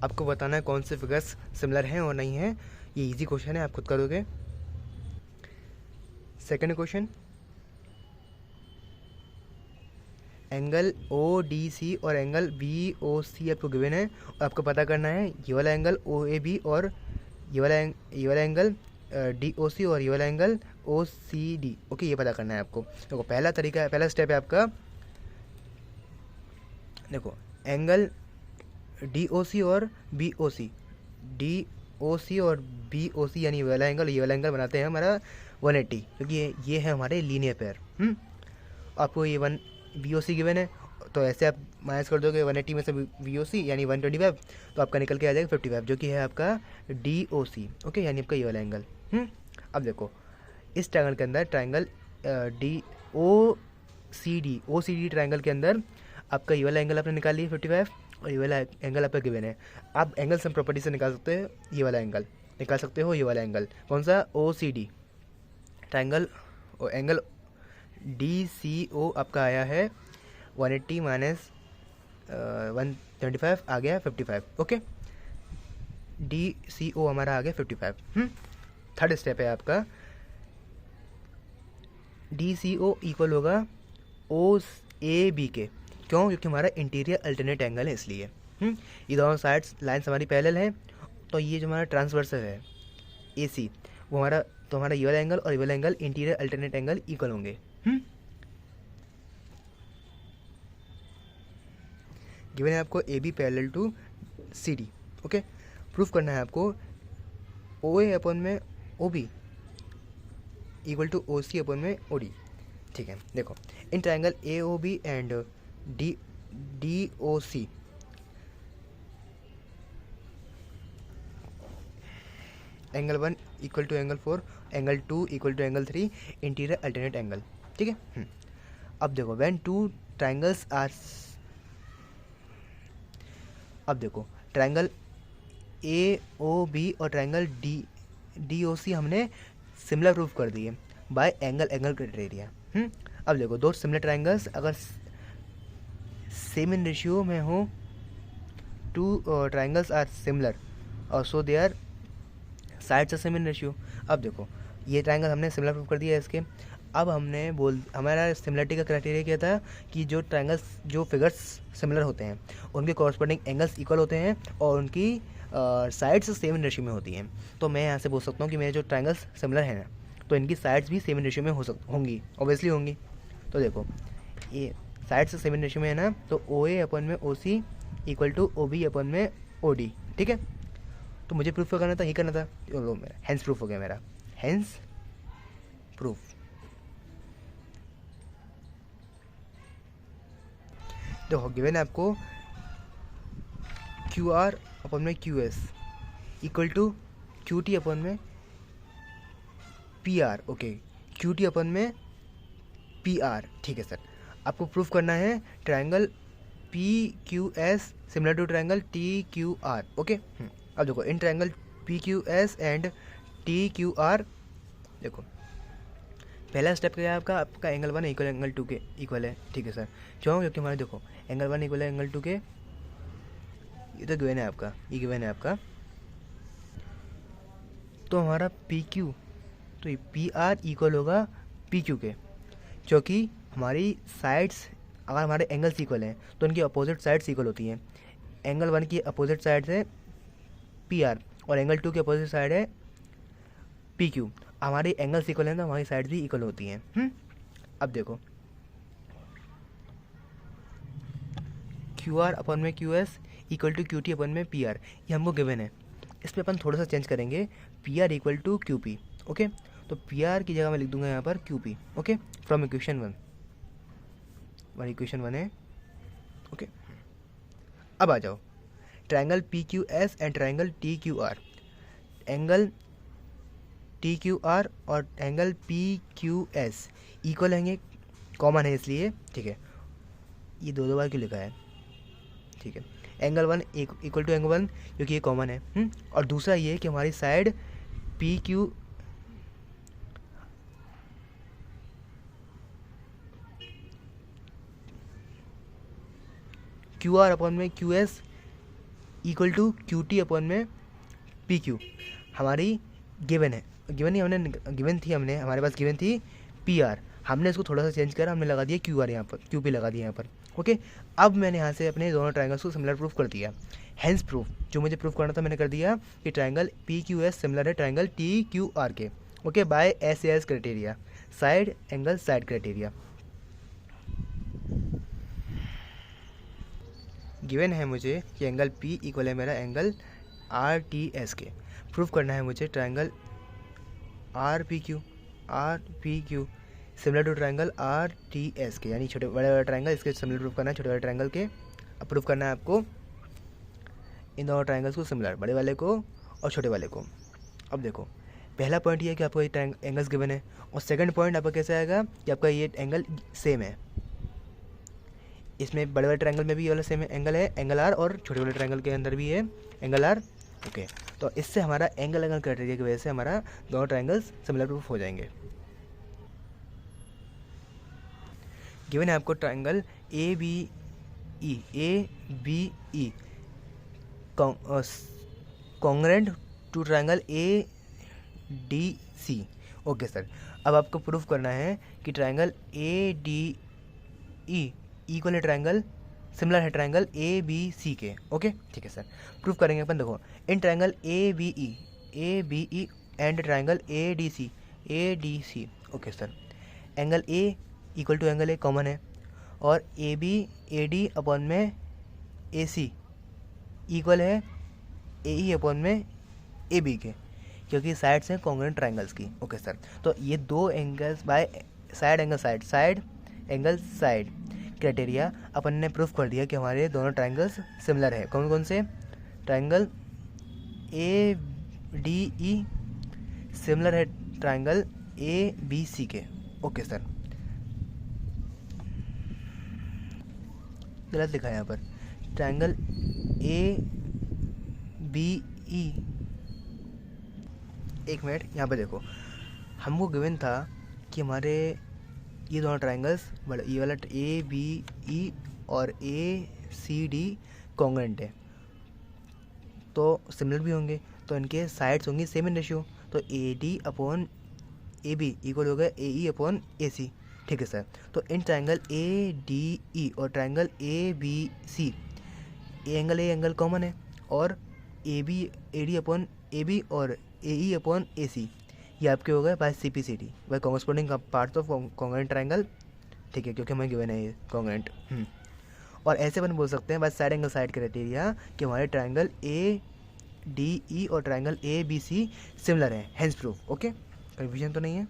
आपको बताना है कौन से फिगर्स सिमिलर हैं और नहीं हैं। ये इजी क्वेश्चन है, आप खुद करोगे। Second question, angle O D C और एंगल बी ओ सी आपको गिवन है, और आपको पता करना है ये वाला एंगल ओ ए बी और ये वाला एंगल डी ओ सी और ये वाला angle O C D. Okay, ये पता करना है आपको। देखो पहला तरीका, पहला स्टेप है आपका, देखो एंगल डी ओ सी और B O C, D O सी और बी ओ सी यानी ये वाला एंगल बनाते हैं हमारा 180, क्योंकि ये है हमारे लीनियर पेयर। आपको ये बी ओ सी गिवन है, तो ऐसे आप माइनस कर दोगे 180 में से बी ओ सी यानी 125, तो आपका निकल के आ जाएगा 55, जो कि है आपका डी ओ सी। ओके, यानी आपका ये वाला एंगल। अब देखो इस ट्रायंगल के अंदर triangle D O C D triangle के अंदर आपका ये वाला एंगल आपने निकाल लिया 55 और ये वाला एंगल आपका गिवन है। आप एंगल सम प्रॉपर्टी से निकाल सकते हो ये वाला एंगल, निकाल सकते हो ये वाला एंगल, कौन सा, O C D triangle. Angle D C O आपका आया है 180 माइनस 125 आ गया 55। ओके, डी सी ओ हमारा आ गया 55। थर्ड स्टेप है आपका डी सी ओ इक्वल होगा ओ ए बी के, क्यों, क्योंकि हमारा इंटीरियर अल्टरनेट एंगल है इसलिए। ये दोनों साइड्स लाइन्स हमारी पैरेलल है, तो ये जो हमारा ट्रांसवर्सल है ए सी वो हमारा, तो हमारा ये वाला एंगल और ये वाला angle interior alternate angle equal होंगे। गिवन है आपको A B parallel to C D. Okay, proof करना है आपको ओ ए अपन में O B equal to O C upon में ओ डी। ठीक है, देखो in triangle A O B and D O C angle 1 equal to angle 4, angle 2 equal to angle 3, interior alternate angle. ठीक है, अब देखो व्हेन टू ट्रायंगल्स आर, अब देखो ट्रायंगल ए ओ बी और ट्रायंगल डी ओ सी हमने सिमिलर प्रूफ कर दिए बाय एंगल क्राइटेरिया। अब देखो दो सिमिलर ट्रायंगल्स अगर सेम इन रेशियो में हो, टू ट्रायंगल्स आर सिमिलर और so they are sides are same in ratio. अब देखो ये ट्रायंगल हमने सिमिलर प्रूफ कर दिया है इसके। अब हमने हमारा सिमिलरिटी का क्राइटेरिया क्या था कि जो ट्रायंगल्स, जो फिगर्स सिमिलर होते हैं उनके कॉरस्पॉन्डिंग एंगल्स इक्वल होते हैं और उनकी साइड्स सेम इन रेशियो में होती हैं। तो मैं यहाँ से बोल सकता हूँ कि मेरे जो ट्रायंगल्स सिमिलर हैं ना, तो इनकी साइड्स भी सेम इन रेशियो में होंगी, ऑब्वियसली होंगी। तो देखो ये साइड्स सेम इन रेशियो में है ना, तो ओ ए अपन में ओ सी equal to O B upon में ओ डी। ठीक है, तो मुझे प्रूफ करना था, ये करना था, चलो मेरा हैंस प्रूफ हो गया, मेरा हैंस प्रूफ। देखो गिवन है आपको क्यू आर अपन में Q S equal to Q T upon में P R. Okay, Q T upon में पी आर। ठीक है सर, आपको प्रूफ करना है triangle P Q S similar to triangle T Q R. Okay, अब देखो in triangle P Q S and T Q R, देखो पहला स्टेप क्या है आपका एंगल 1 इक्वल एंगल 2 के इक्वल है। ठीक है सर, क्यों, क्योंकि हमारे देखो एंगल 1 इक्वल है एंगल 2 के, ये तो गिवन है आपका, ये गिवन है आपका। तो हमारा पी क्यू, तो ये पी आर इक्वल होगा पी क्यू के, क्योंकि हमारी साइड्स अगर हमारे एंगल्स इक्वल हैं तो उनकी अपोजिट साइड्स इक्वल होती हैं। एंगल 1 की अपोजिट साइड है पी आर और एंगल 2 की अपोजिट साइड है पी क्यू। हमारे एंगल्स इक्वल हैं तो हमारी साइड भी इक्वल होती हैं। अब देखो क्यू आर अपन में Q S equal to Q T upon में पी आर, ये हमको गिवन है। इसमें अपन थोड़ा सा चेंज करेंगे, P R equal to Q P. Okay, तो पी आर की जगह मैं लिख दूंगा यहाँ पर Q P. Okay, from equation 1 equation 1 है। ओके, अब आ जाओ triangle P Q S and triangle T Q R, angle T Q R और angle P Q S equal होंगे, कॉमन है इसलिए। ठीक है, ये दो बार क्यों लिखा है, ठीक है, एंगल 1 इक्वल टू एंगल 1 क्योंकि ये कॉमन है। और दूसरा ये कि हमारी side P Q Q R upon में Q S equal to Q T upon में पी क्यू हमारी गिवन है। गिवन ही हमने गिवन थी, हमने हमारे पास गिवन थी पी आर, हमने इसको थोड़ा सा चेंज करा, हमने लगा दिया क्यू आर यहाँ पर, क्यू पी लगा दिया यहाँ पर। ओके, अब मैंने यहाँ से अपने दोनों ट्रायंगल्स को सिमिलर प्रूफ कर दिया। हेंस प्रूफ जो मुझे प्रूफ करना था मैंने कर दिया कि triangle P Q S similar है ट्रायंगल टी क्यू आर के। Okay, by S S criteria, side angle side criteria. Given है मुझे कि एंगल पी इक्वल है मेरा एंगल आर टी एस के। प्रूफ करना है मुझे triangle R P Q similar to triangle R T S के, यानी छोटे बड़े बड़े ट्रायंगल इसके सिमिलर प्रूफ करना है छोटे बड़े ट्रायंगल के। अब प्रूफ करना है आपको इन दोनों ट्रायंगल्स को सिमिलर, बड़े वाले को और छोटे वाले को। अब देखो पहला पॉइंट ये है कि आपको ये एंगल्स गिवन है, और सेकंड पॉइंट आपका कैसे आएगा कि आपका ये एंगल सेम है। इसमें बड़े वाले ट्रायंगल में भी ये वाला सेम एंगल है, एंगल आर, और छोटे वाले ट्रायंगल के अंदर भी है एंगल आर। ओके, तो इससे हमारा एंगल क्राइटेरिया की वजह से हमारा दोनों ट्रायंगल्स सिमिलर प्रूफ हो जाएंगे। गिवन है आपको triangle A B E congruent to triangle A D C. Okay sir, अब आपको प्रूफ करना है कि triangle A D E equal है ट्रायंगल, सिमिलर है ट्रायंगल ए बी सी के। ओके ठीक है सर, प्रूफ करेंगे अपन। देखो, in triangle A B E and triangle A D C. Okay sir, angle A equal to angle A common है, और A B A D upon में ए सी इक्वल है ए ई अपॉन में ए बी के, क्योंकि साइड्स हैं कॉन्ग्रुएंट ट्रायंगल्स की। ओके सर, तो ये दो angles by side angle side angle side criteria अपन ने प्रूफ कर दिया कि हमारे दोनों ट्रायंगल्स सिमिलर है। कौन कौन से? Triangle A D E similar है ट्रायंगल ए बी सी के। ओके सर, गलत लिखा है यहाँ पर, ट्रायंगल ए बी ई। एक मिनट, यहाँ पे देखो, हमको गिवन था कि हमारे ये दोनों ट्रायंगल्स, ये वाला ए बी ई और ए सी डी कॉन्ग्रुएंट है, तो सिमिलर भी होंगे, तो इनके साइड्स होंगी सेम इन रेशियो, तो A D upon A B equal होगा ए ई अपॉन ए सी। ठीक है सर, तो इन ट्रायंगल ए डी ई और triangle A B C angle A angle common है, और A B A D upon A B और ए ई अपॉन ए सी ये आपके हो गए by C P C D, by corresponding parts of congruent triangle. ठीक है, क्योंकि हमें गिवन है ये कॉन्ग्रुएंट। और ऐसे अपन बोल सकते हैं by side angle side criteria कि हमारे ट्रायंगल ए डी ई और triangle A B C similar है, हेंस प्रूफ। ओके, कन्फ्यूजन तो नहीं है?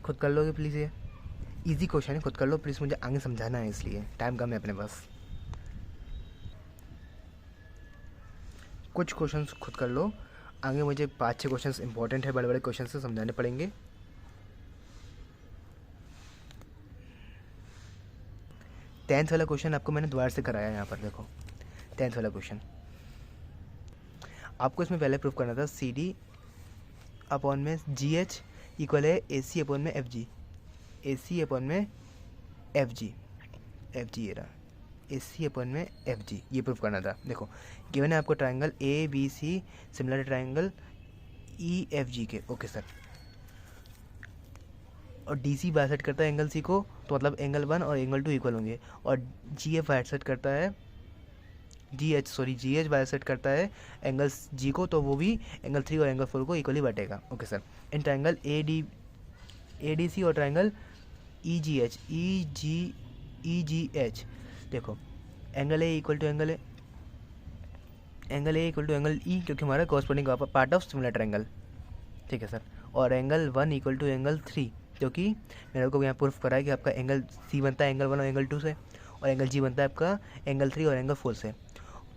खुद कर लोगे प्लीज़, ये इजी क्वेश्चन है, खुद कर लो प्लीज़, मुझे आगे समझाना है इसलिए टाइम कम है अपने पास। कुछ क्वेश्चंस खुद कर लो, आगे मुझे 5-6 क्वेश्चंस इंपॉर्टेंट है, बड़े बड़े क्वेश्चन से समझाने पड़ेंगे। टेंथ वाला क्वेश्चन आपको मैंने दोबारा से कराया, यहाँ पर देखो 10th वाला क्वेश्चन। आपको इसमें पहले प्रूफ करना था सी डी अपॉन में जी एच इक्वल है ए सी अपॉन में एफ जी, ए सी अपॉन में एफ जी ये रहा, ए सी अपॉन में एफ जी, ये प्रूफ करना था। देखो, गिवन है आपको triangle A B C similar triangle E F G के। ओके सर, और डी सी बायसेट करता है एंगल सी को, तो मतलब एंगल 1 और एंगल 2 इक्वल होंगे, और जी एफ बायसेट करता है जी एच बायसेट करता है एंगल जी को, तो वो भी एंगल 3 और एंगल 4 को इक्वली बांटेगा। Okay sir, in triangle A D C और ट्रायंगल ई जी एच देखो, angle A equal to angle E, क्योंकि हमारा corresponding part of similar triangle. ठीक है सर, और एंगल 1 इक्वल टू एंगल 3, क्योंकि मेरे को यहाँ प्रूफ करा है कि आपका एंगल सी बनता है एंगल 1 और एंगल 2 से, और एंगल जी बनता है आपका एंगल 3 और एंगल 4 से।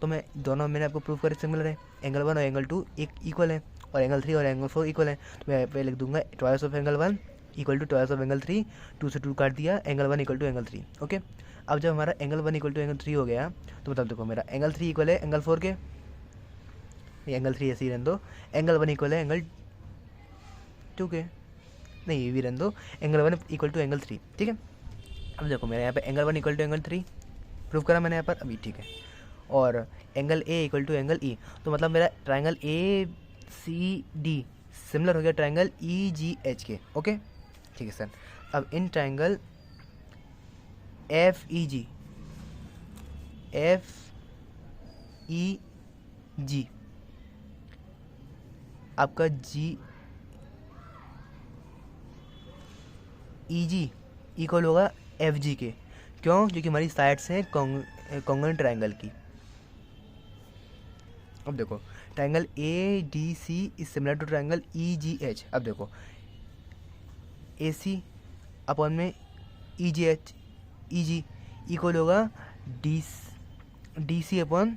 तो मैं दोनों मैंने आपको प्रूफ करे सिमिलर है, एंगल 1 और एंगल 2 एक इक्वल है, और एंगल 3 और एंगल 4 इक्वल है, तो मैं यहाँ पे लिख दूंगा twice of angle 1 equal to twice of angle 3, 2 से 2 काट दिया, angle 1 equal to angle 3। Okay, अब जब हमारा एंगल 1 इक्वल टू एंगल 3 हो गया, तो मतलब देखो मेरा एंगल 3 इक्वल है एंगल 4 के, एंगल 3 ऐसे ही रहने दो, एंगल 1 इक्वल है एंगल 2 के, नहीं ये भी रहने दो, एंगल 1 इक्वल टू एंगल 3। ठीक है, अब देखो मेरे यहाँ पे angle 1 equal to angle 3 proof करा मैंने यहाँ पर अभी। ठीक है, और angle A equal to angle E, तो मतलब मेरा triangle A C D similar हो गया ट्रायंगल ई जी एच के। ओके ठीक है सर, अब इन ट्रायंगल एफ ई जी आपका जी ई जी इक्वल होगा एफ जी के, क्यों? क्योंकि हमारी साइड्स हैं कॉन्ग्रुएंट ट्रायंगल की। अब देखो, triangle A D C is similar to triangle E G H. अब देखो, ए सी अपॉन में ई जी इक्वल होगा D C upon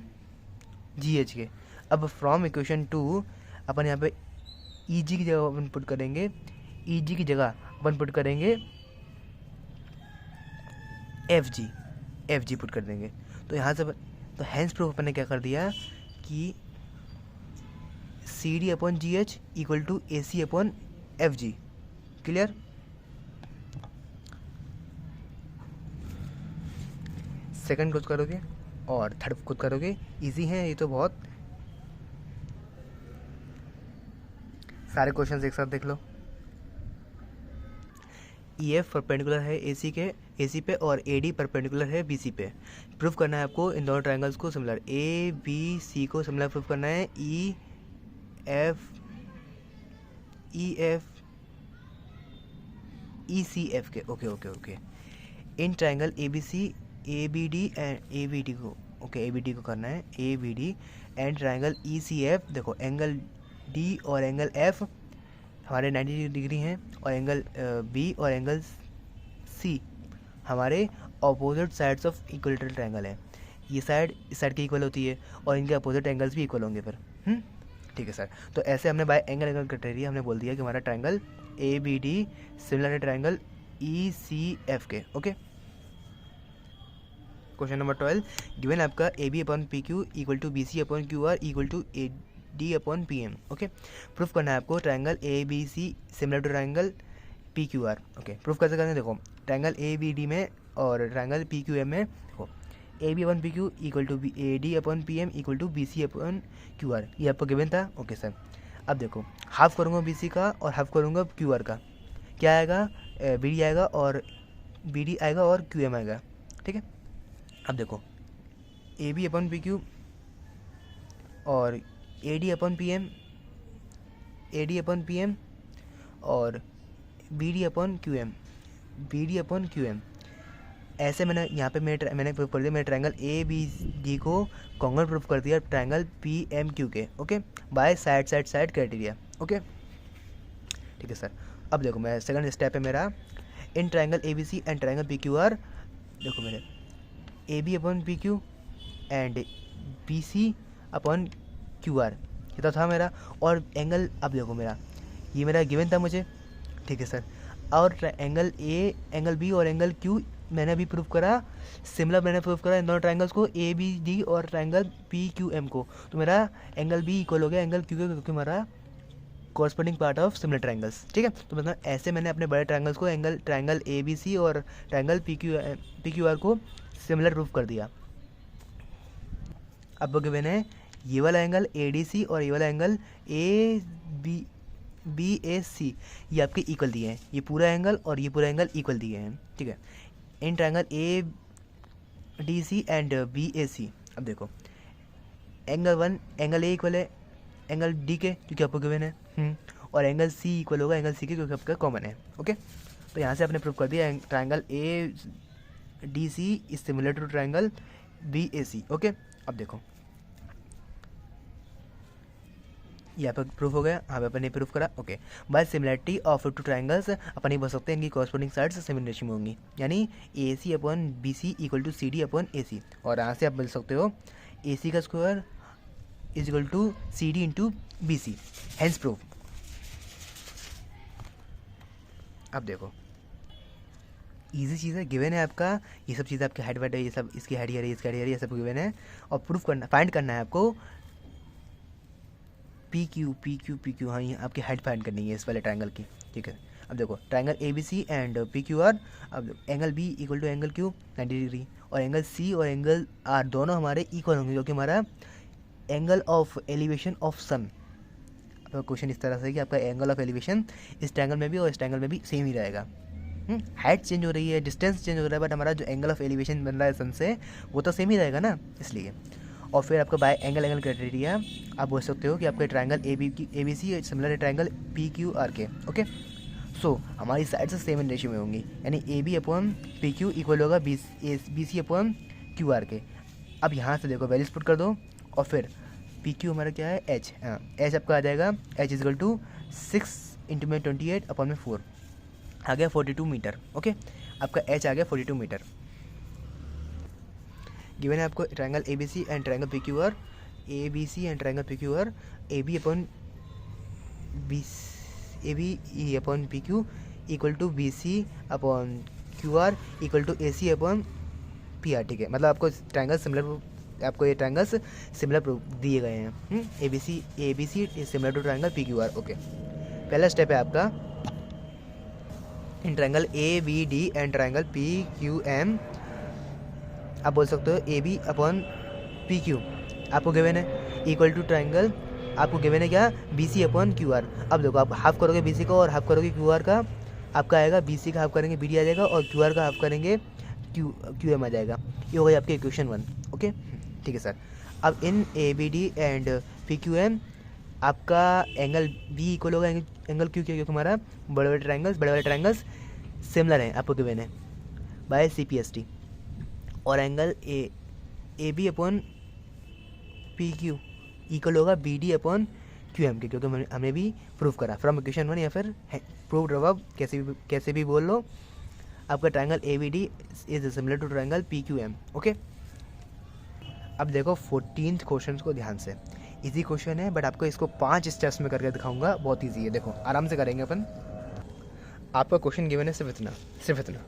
G H के। अब फ्रॉम इक्वेशन 2 अपन यहाँ पे ई जी की जगह अपन पुट करेंगे, ई जी की जगह अपन पुट करेंगे एफ जी पुट कर देंगे। तो यहाँ से तो हैंस प्रूफ अपन ने क्या कर दिया कि C D upon G H equal to A C upon F G. Clear? Second खुद करोगे और थर्ड खुद करोगे, इजी है ये तो बहुत। सारे क्वेश्चंस एक साथ देख लो। ई एफ परपेंडिकुलर है ए सी पे और ए डी परपेंडिकुलर है बी सी पे। प्रूफ करना है आपको इन दोनों ट्राइंगल्स को सिमिलर, ए बी सी को सिमिलर प्रूफ करना है E F E C F के। Okay okay okay. In triangle A B C A B D and A B D को, ओके ए बी डी को करना है A B D and triangle E C F. देखो एंगल डी और एंगल एफ हमारे 90 डिग्री हैं और एंगल बी और एंगल सी हमारे opposite sides of equilateral triangle है। ये साइड इस साइड की इक्वल होती है और इनके अपोजिट एंगल्स भी इक्वल होंगे फिर। ठीक है सर। तो ऐसे हमने बाय एंगल क्राइटेरिया हमने बोल दिया कि हमारा triangle A B D similar है ट्रायंगल ई सी एफ के। ओके। क्वेश्चन नंबर 12 गिवन आपका A B upon P Q equal to B C upon Q R equal to A D upon P M. Okay. Proof करना है आपको triangle A B C similar to triangle P Q R. Okay. Proof कैसे करना है, देखो ट्रायंगल ए बी डी में और ट्रायंगल पी क्यू एम में, देखो A B upon P Q equal to A D upon P M equal to B C upon Q R, ये आपको गिवन था। Okay sir. अब देखो हाफ करूँगा बी सी का और हाफ करूँगा क्यू आर का, क्या आएगा, बी डी आएगा और बी डी आएगा और क्यू एम आएगा। ठीक है। अब देखो A B upon P Q और A D upon P M, A D upon P M और B D upon Q M, B D upon Q M. ऐसे मैंने यहाँ पे मैंने प्रूफ कर दिया, मैंने ट्रायंगल ए बी डी को कॉन्ग्रुएंट प्रूफ कर दिया ट्रायंगल पी एम क्यू के। Okay. By side side side criteria. Okay. ठीक है सर। अब देखो मैं सेकंड स्टेप है मेरा, in triangle A B C and triangle P Q R. देखो मेरे A B upon P Q and B C upon Q R, ये तो था मेरा। और एंगल, अब देखो मेरा ये मेरा गिवन था मुझे। ठीक है सर। और एंगल ए, एंगल बी और एंगल क्यू मैंने अभी प्रूफ करा, सिमिलर मैंने प्रूफ करा इन दोनों ट्रायंगल्स को ए बी डी और ट्रायंगल पी क्यू एम को। तो मेरा एंगल बी इक्वल हो गया एंगल क्यू के, क्योंकि हमारा corresponding part of similar triangles. ठीक है। तो मतलब ऐसे मैंने अपने बड़े ट्रायंगल्स को ट्रायंगल ए बी सी और ट्रायंगल पी क्यू आर को सिमिलर प्रूफ कर दिया। अब गिवन है ये वाला एंगल ए डी सी और ये वाला एंगल ए बी ए सी, ये आपके इक्वल दिए हैं, ये पूरा एंगल और ये पूरा एंगल इक्वल दिए हैं। ठीक है। In triangle A D C and B A C, अब देखो एंगल ए इक्वल है एंगल डी के, क्योंकि आपको गिवन है, और एंगल सी इक्वल होगा एंगल सी के, क्योंकि आपका कॉमन है। ओके। तो यहाँ से आपने प्रूव कर दिया triangle A D C is similar to triangle B A C. Okay. अब देखो यहाँ पर प्रूफ हो गया, यहाँ पे अपन ने प्रूफ करा। Okay. By similarity of two triangles अपन ये बोल सकते हैं इनकी कॉरस्पॉन्डिंग साइड्स सेम रेशियो में होंगी, यानी A C upon B C equal to C D upon A C. और यहाँ से आप बोल सकते हो ए सी का square is equal to C D into B C, hence proof. अब देखो इजी चीज़ है, गिवन है आपका, ये सब चीज़ें आपके हाइट वाइट है, ये सब इसकी हाइट है, इसकी हाइट है, ये सब गिवन है। और प्रूफ करना, फाइंड करना है आपको पी क्यू, हाँ ये आपकी हाइट फाइंड करनी है इस वाले ट्रायंगल की। ठीक है। अब देखो triangle A B C and P Q R, अब angle B equal to angle Q 90 degree, और एंगल सी और एंगल आर दोनों हमारे इक्वल होंगे, क्योंकि हमारा angle of elevation of sun. अब क्वेश्चन इस तरह से कि आपका एंगल ऑफ एलिवेशन इस ट्रायंगल में भी और इस ट्रायंगल में भी सेम ही रहेगा। हाइट चेंज हो रही है, डिस्टेंस चेंज हो रहा है, बट हमारा जो एंगल ऑफ एलिवेशन बन रहा है सन से वो तो सेम ही रहेगा ना, इसलिए। और फिर आपका बाय एंगल क्राइटेरिया आप बोल सकते हो कि आपका triangle A B C similar है ट्रायंगल पी क्यू आर के। ओके। सो हमारी साइड से सेम इन रेशियो में होंगी, यानी A B upon P Q equal होगा B C upon Q R के। अब यहाँ से देखो वैल्यूज पुट कर दो, और फिर पी क्यू हमारा क्या है एच, एच आपका आ जाएगा H is equal to 6 into में 28 अपॉन में 4 आ गया 42 मीटर। ओके। आपका एच आ गया 42 मीटर। गिवन है आपको triangle A B C and triangle P Q R A B C and triangle P Q R A B upon B A B E upon P Q equal to B C upon Q R equal to A C upon P are. ठीक है, मतलब आपको ट्रायंगल सिमिलर, आपको ये ट्रायंगल्स सिमिलर प्रूफ दिए गए हैं। A B C is similar to triangle P Q R. Okay, पहला स्टेप है आपका in triangle A B D and triangle P Q M, आप बोल सकते हो A B upon P Q आपको गिवन है इक्वल टू ट्रायंगल, आपको गिवन है क्या, B C upon Q R. अब देखो आप हाफ करोगे बी सी का और हाफ करोगे क्यू आर का, आपका आएगा बी सी का हाफ करेंगे बी डी आ जाएगा और क्यू आर का हाफ करेंगे क्यू एम आ जाएगा। ये हो गई आपकी इक्वेशन 1। ओके, ठीक है सर। अब in A B D and P Q M आपका एंगल बी इक्वल होगा एंगल क्यू, क्योंकि हमारा बड़े बड़े ट्रायंगल्स सिमिलर हैं, आपको गिवन है by C P S T. और angle A B upon P Q equal होगा B D upon Q M के, क्योंकि हमने भी प्रूव करा फ्रॉम इक्वेशन 1 या फिर प्रूव्ड अब कैसे भी बोल लो, आपका triangle A B D is similar to triangle P Q M. Okay, अब देखो 14th क्वेश्चन को ध्यान से, इजी क्वेश्चन है बट आपको इसको 5 स्टेप्स में करके दिखाऊंगा, बहुत इजी है। देखो आराम से करेंगे अपन। आपका क्वेश्चन गिवन है सिर्फ इतना,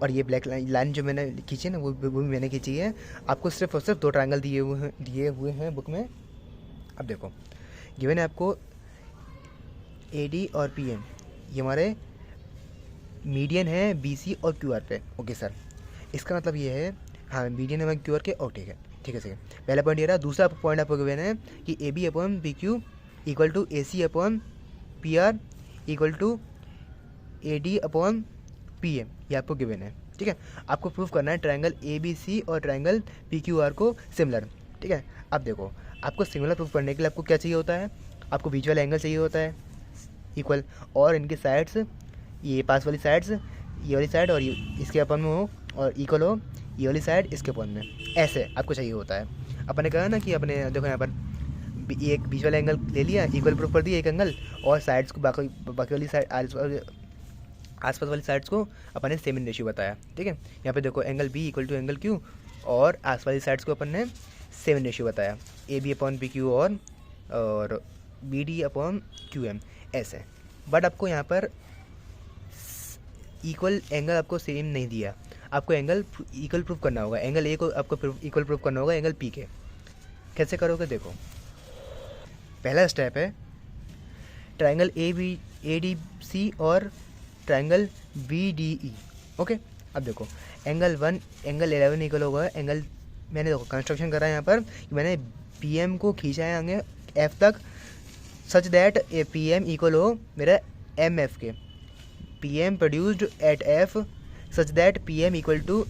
और ये ब्लैक लाइन जो मैंने खींची है ना वो भी मैंने खींची है। आपको सिर्फ और सिर्फ 2 ट्रायंगल दिए हुए हैं बुक में। अब देखो गिवन है आपको ए डी और पी एम, ये हमारे मीडियन है बी सी और क्यू आर पे। ओके सर, इसका मतलब ये है, हाँ मीडियन है हमारे क्यू आर के। और ठीक है, पहला पॉइंट ये रहा। दूसरा पॉइंट आपको गिवन है कि A B upon P Q equal to A C upon P R equal to A D upon P M, ये आपको गिवन है। ठीक है, आपको प्रूफ करना है ट्रायंगल ए बी सी और ट्रायंगल पी क्यू आर को सिमिलर। ठीक है, अब देखो आपको सिमिलर प्रूफ करने के लिए आपको क्या चाहिए होता है, आपको बीच वाला एंगल चाहिए होता है इक्वल, और इनके साइड्स, ये पास वाली साइड्स, ये वाली साइड और इसके अपन में हो, और इक्वल हो ये वाली साइड इसके अपन में, ऐसे आपको चाहिए होता है। अपन ने कहा ना कि अपने देखो यहाँ पर एक बीच वाला एंगल ले लिया, इक्वल प्रूफ कर दिया एक एंगल, और साइड्स को बाकी वाली साइड आसपास वाली साइड्स को अपन ने सेम इन रेशियो बताया। ठीक है, यहाँ पे देखो angle B equal to angle Q, और आस वाली साइड्स को अपन ने सेम इन रेशियो बताया, A B upon P Q और B D upon Q M ऐसे। बट आपको यहाँ पर इक्वल एंगल आपको सेम नहीं दिया, आपको एंगल इक्वल प्रूफ करना होगा। एंगल ए को आपको इक्वल प्रूफ करना होगा एंगल पी के। कैसे करोगे, देखो पहला स्टेप है ट्रायंगल ए डी सी और triangle B D E. Okay, अब देखो एंगल 11 इक्वल होगा एंगल, मैंने देखो कंस्ट्रक्शन करा है यहाँ पर, मैंने पी एम को खींचा है आगे एफ तक, such that A P M equal हो मेरा एम एफ के, P M produced at F such that P M equal to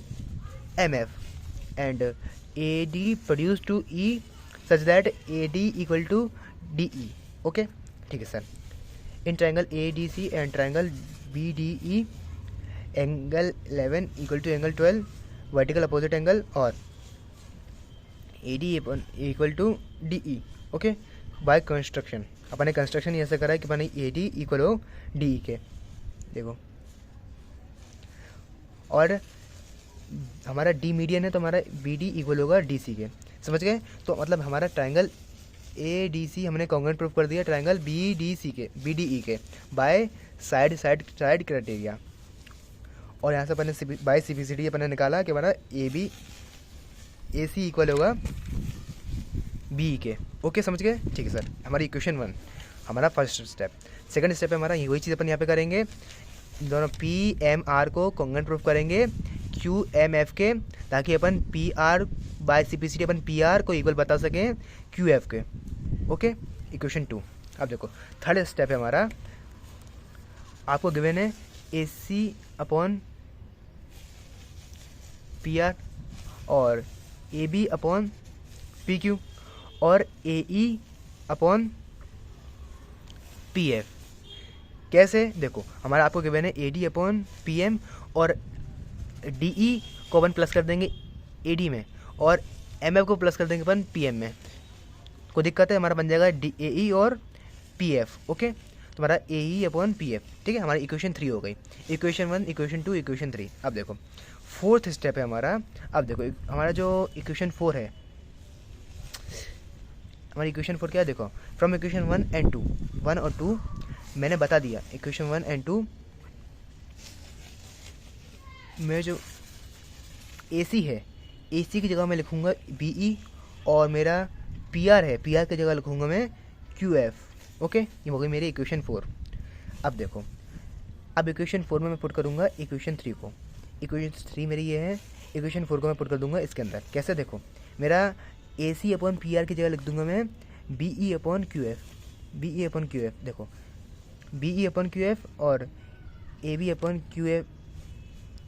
M F, and A D produced to E such that A D equal to D E. Okay, ठीक है sir. In triangle A D C and triangle B D E angle 11 equal to angle 12 vertical opposite angle, और A D equal to D E. Okay, by construction अपन ने कंस्ट्रक्शन ऐसा करा है कि अपन ए डी इक्वल हो डी ई के, देखो, और हमारा डी मीडियन है तो हमारा बी डी इक्वल होगा डी सी के, समझ गए। तो मतलब हमारा ट्रायंगल ए डी सी हमने कॉन्ग्रुएंट प्रूफ कर दिया ट्रायंगल बी डी सी के, बी डी ई के बाय साइड क्राइटेरिया। और यहाँ से अपन ने by C B C D अपन ने निकाला कि हमारा ए सी इक्वल होगा बी के। ओके, समझ गए। ठीक है सर, हमारी इक्वेशन 1 हमारा फर्स्ट स्टेप। सेकंड स्टेप है हमारा वही चीज़ अपन यहाँ पे करेंगे, दोनों पी एम आर को कॉन्ग्रुएंट प्रूफ करेंगे क्यू एम एफ के, ताकि अपन P R by C P C D अपन पी आर को इक्वल बता सकें क्यू एफ के। Okay, equation 2। अब देखो थर्ड स्टेप है हमारा, आपको गिवन है A C upon P R और A B upon P Q और A E upon P F. कैसे, देखो हमारा आपको गिवन है A D upon P M, और डी ई को अपन प्लस कर देंगे ए डी में, और एम एफ को प्लस कर देंगे अपन पी एम में। कोई दिक्कत है, हमारा बन जाएगा डी ए ई और पी एफ। ओके, तो हमारा ए ई अपॉन पी एफ। ठीक है, हमारी इक्वेशन 3 हो गई, इक्वेशन 1, इक्वेशन 2, इक्वेशन 3। अब देखो फोर्थ स्टेप है हमारा। अब देखो हमारा जो इक्वेशन 4 है, हमारी इक्वेशन 4 क्या है, देखो फ्रॉम इक्वेशन 1 एंड 2, 1 और 2 मैंने बता दिया। इक्वेशन 1 एंड 2 में जो AC है, AC की जगह मैं लिखूँगा BE, और मेरा PR है, PR की जगह लिखूँगा मैं QF। ओके, ये हो गई मेरी इक्वेशन 4। अब देखो, अब इक्वेशन 4 में मैं पुट करूँगा इक्वेशन 3 को। इक्वेशन 3 मेरी ये है, इक्वेशन 4 को मैं पुट कर दूँगा इसके अंदर। कैसे, देखो मेरा AC अपॉन PR की जगह लिख दूँगा मैं BE upon QF, BE upon QF। देखो BE अपॉन QF और AB upon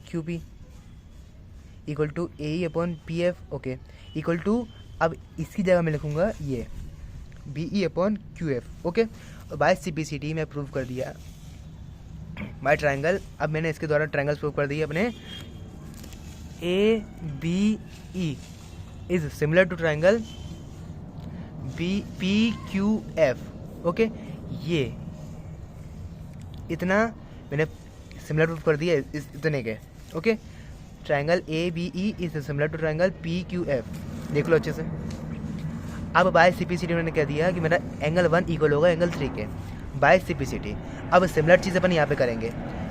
QP equal to AE upon PF। Okay, equal to, अब इसकी जगह मैं लिखूँगा ये BE अपॉन QF। ओके, और बाय CPCT में प्रूव कर दिया बाय ट्रायंगल। अब मैंने इसके द्वारा ट्रायंगल्स प्रूव कर दिए अपने। ABE is similar to triangle PQF। Okay, ये इतना मैंने सिमिलर प्रूव कर दिया इस इतने के। Okay, triangle ABE is similar to triangle PQF, देख लो अच्छे से। अब बाय CPCT मैंने कह दिया कि मेरा एंगल 1 इक्वल होगा एंगल 3 के बाय CPCT। अब सिमिलर चीज़ अपन यहाँ पे करेंगे।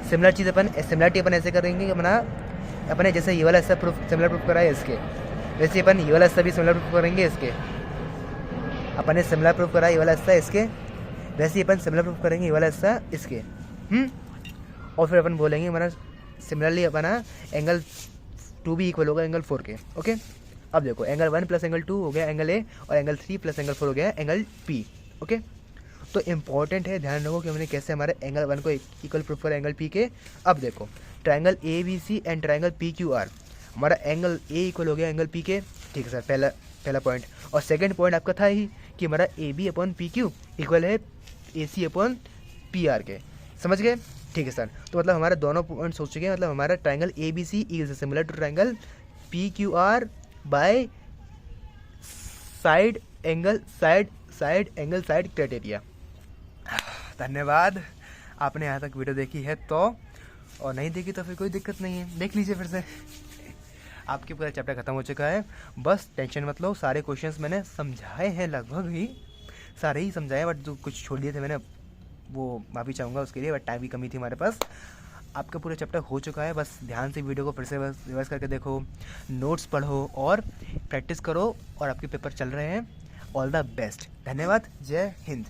सिमिलरिटी अपन ऐसे करेंगे कि अपने जैसे ये वाला हिस्सा सिमिलर प्रूफ करा है इसके, वैसे अपन ये वाला हिस्सा भी सिमिलर प्रूफ करेंगे इसके। अपन ने सिमिलर प्रूफ करा ये वाला हिस्सा इसके, वैसे ही अपन सिमिलर प्रूफ करेंगे ये वाला हिस्सा इसके। और फिर अपन बोलेंगे हमारा सिमिलरली अपना एंगल 2 भी इक्वल होगा एंगल 4 के। ओके, अब देखो एंगल 1 प्लस एंगल 2 हो गया एंगल A, और एंगल 3 प्लस एंगल 4 हो गया एंगल P। ओके, तो इम्पॉर्टेंट है, ध्यान रखो कि हमने कैसे हमारे एंगल 1 को इक्वल प्रूफ करा एंगल P के। अब देखो triangle ABC and triangle PQR, हमारा एंगल A इक्वल हो गया एंगल P के। ठीक है सर, पहला पॉइंट। और सेकंड पॉइंट आपका था ही कि हमारा AB अपॉन PQ इक्वल है AC अपॉन PR के। समझ गए? ठीक है सर, तो मतलब हमारे दोनों पॉइंट सोच चुके हैं। मतलब हमारा triangle ABC is similar to triangle PQR by side angle criteria. धन्यवाद, आपने यहाँ तक वीडियो देखी है तो, और नहीं देखी तो फिर कोई दिक्कत नहीं है, देख लीजिए फिर से। आपके पूरा चैप्टर खत्म हो चुका है, बस टेंशन मत लो। सारे क्वेश्चंस मैंने समझाए हैं, लगभग ही सारे ही समझाए, बट जो कुछ छोड़ दिए थे मैंने वो माफ़ी चाहूँगा उसके लिए, बट टाइम की कमी थी हमारे पास। आपका पूरा चैप्टर हो चुका है, बस ध्यान से वीडियो को फिर से बस रिवाइज करके देखो, नोट्स पढ़ो और प्रैक्टिस करो, और आपके पेपर चल रहे हैं। All the best. धन्यवाद, जय हिंद।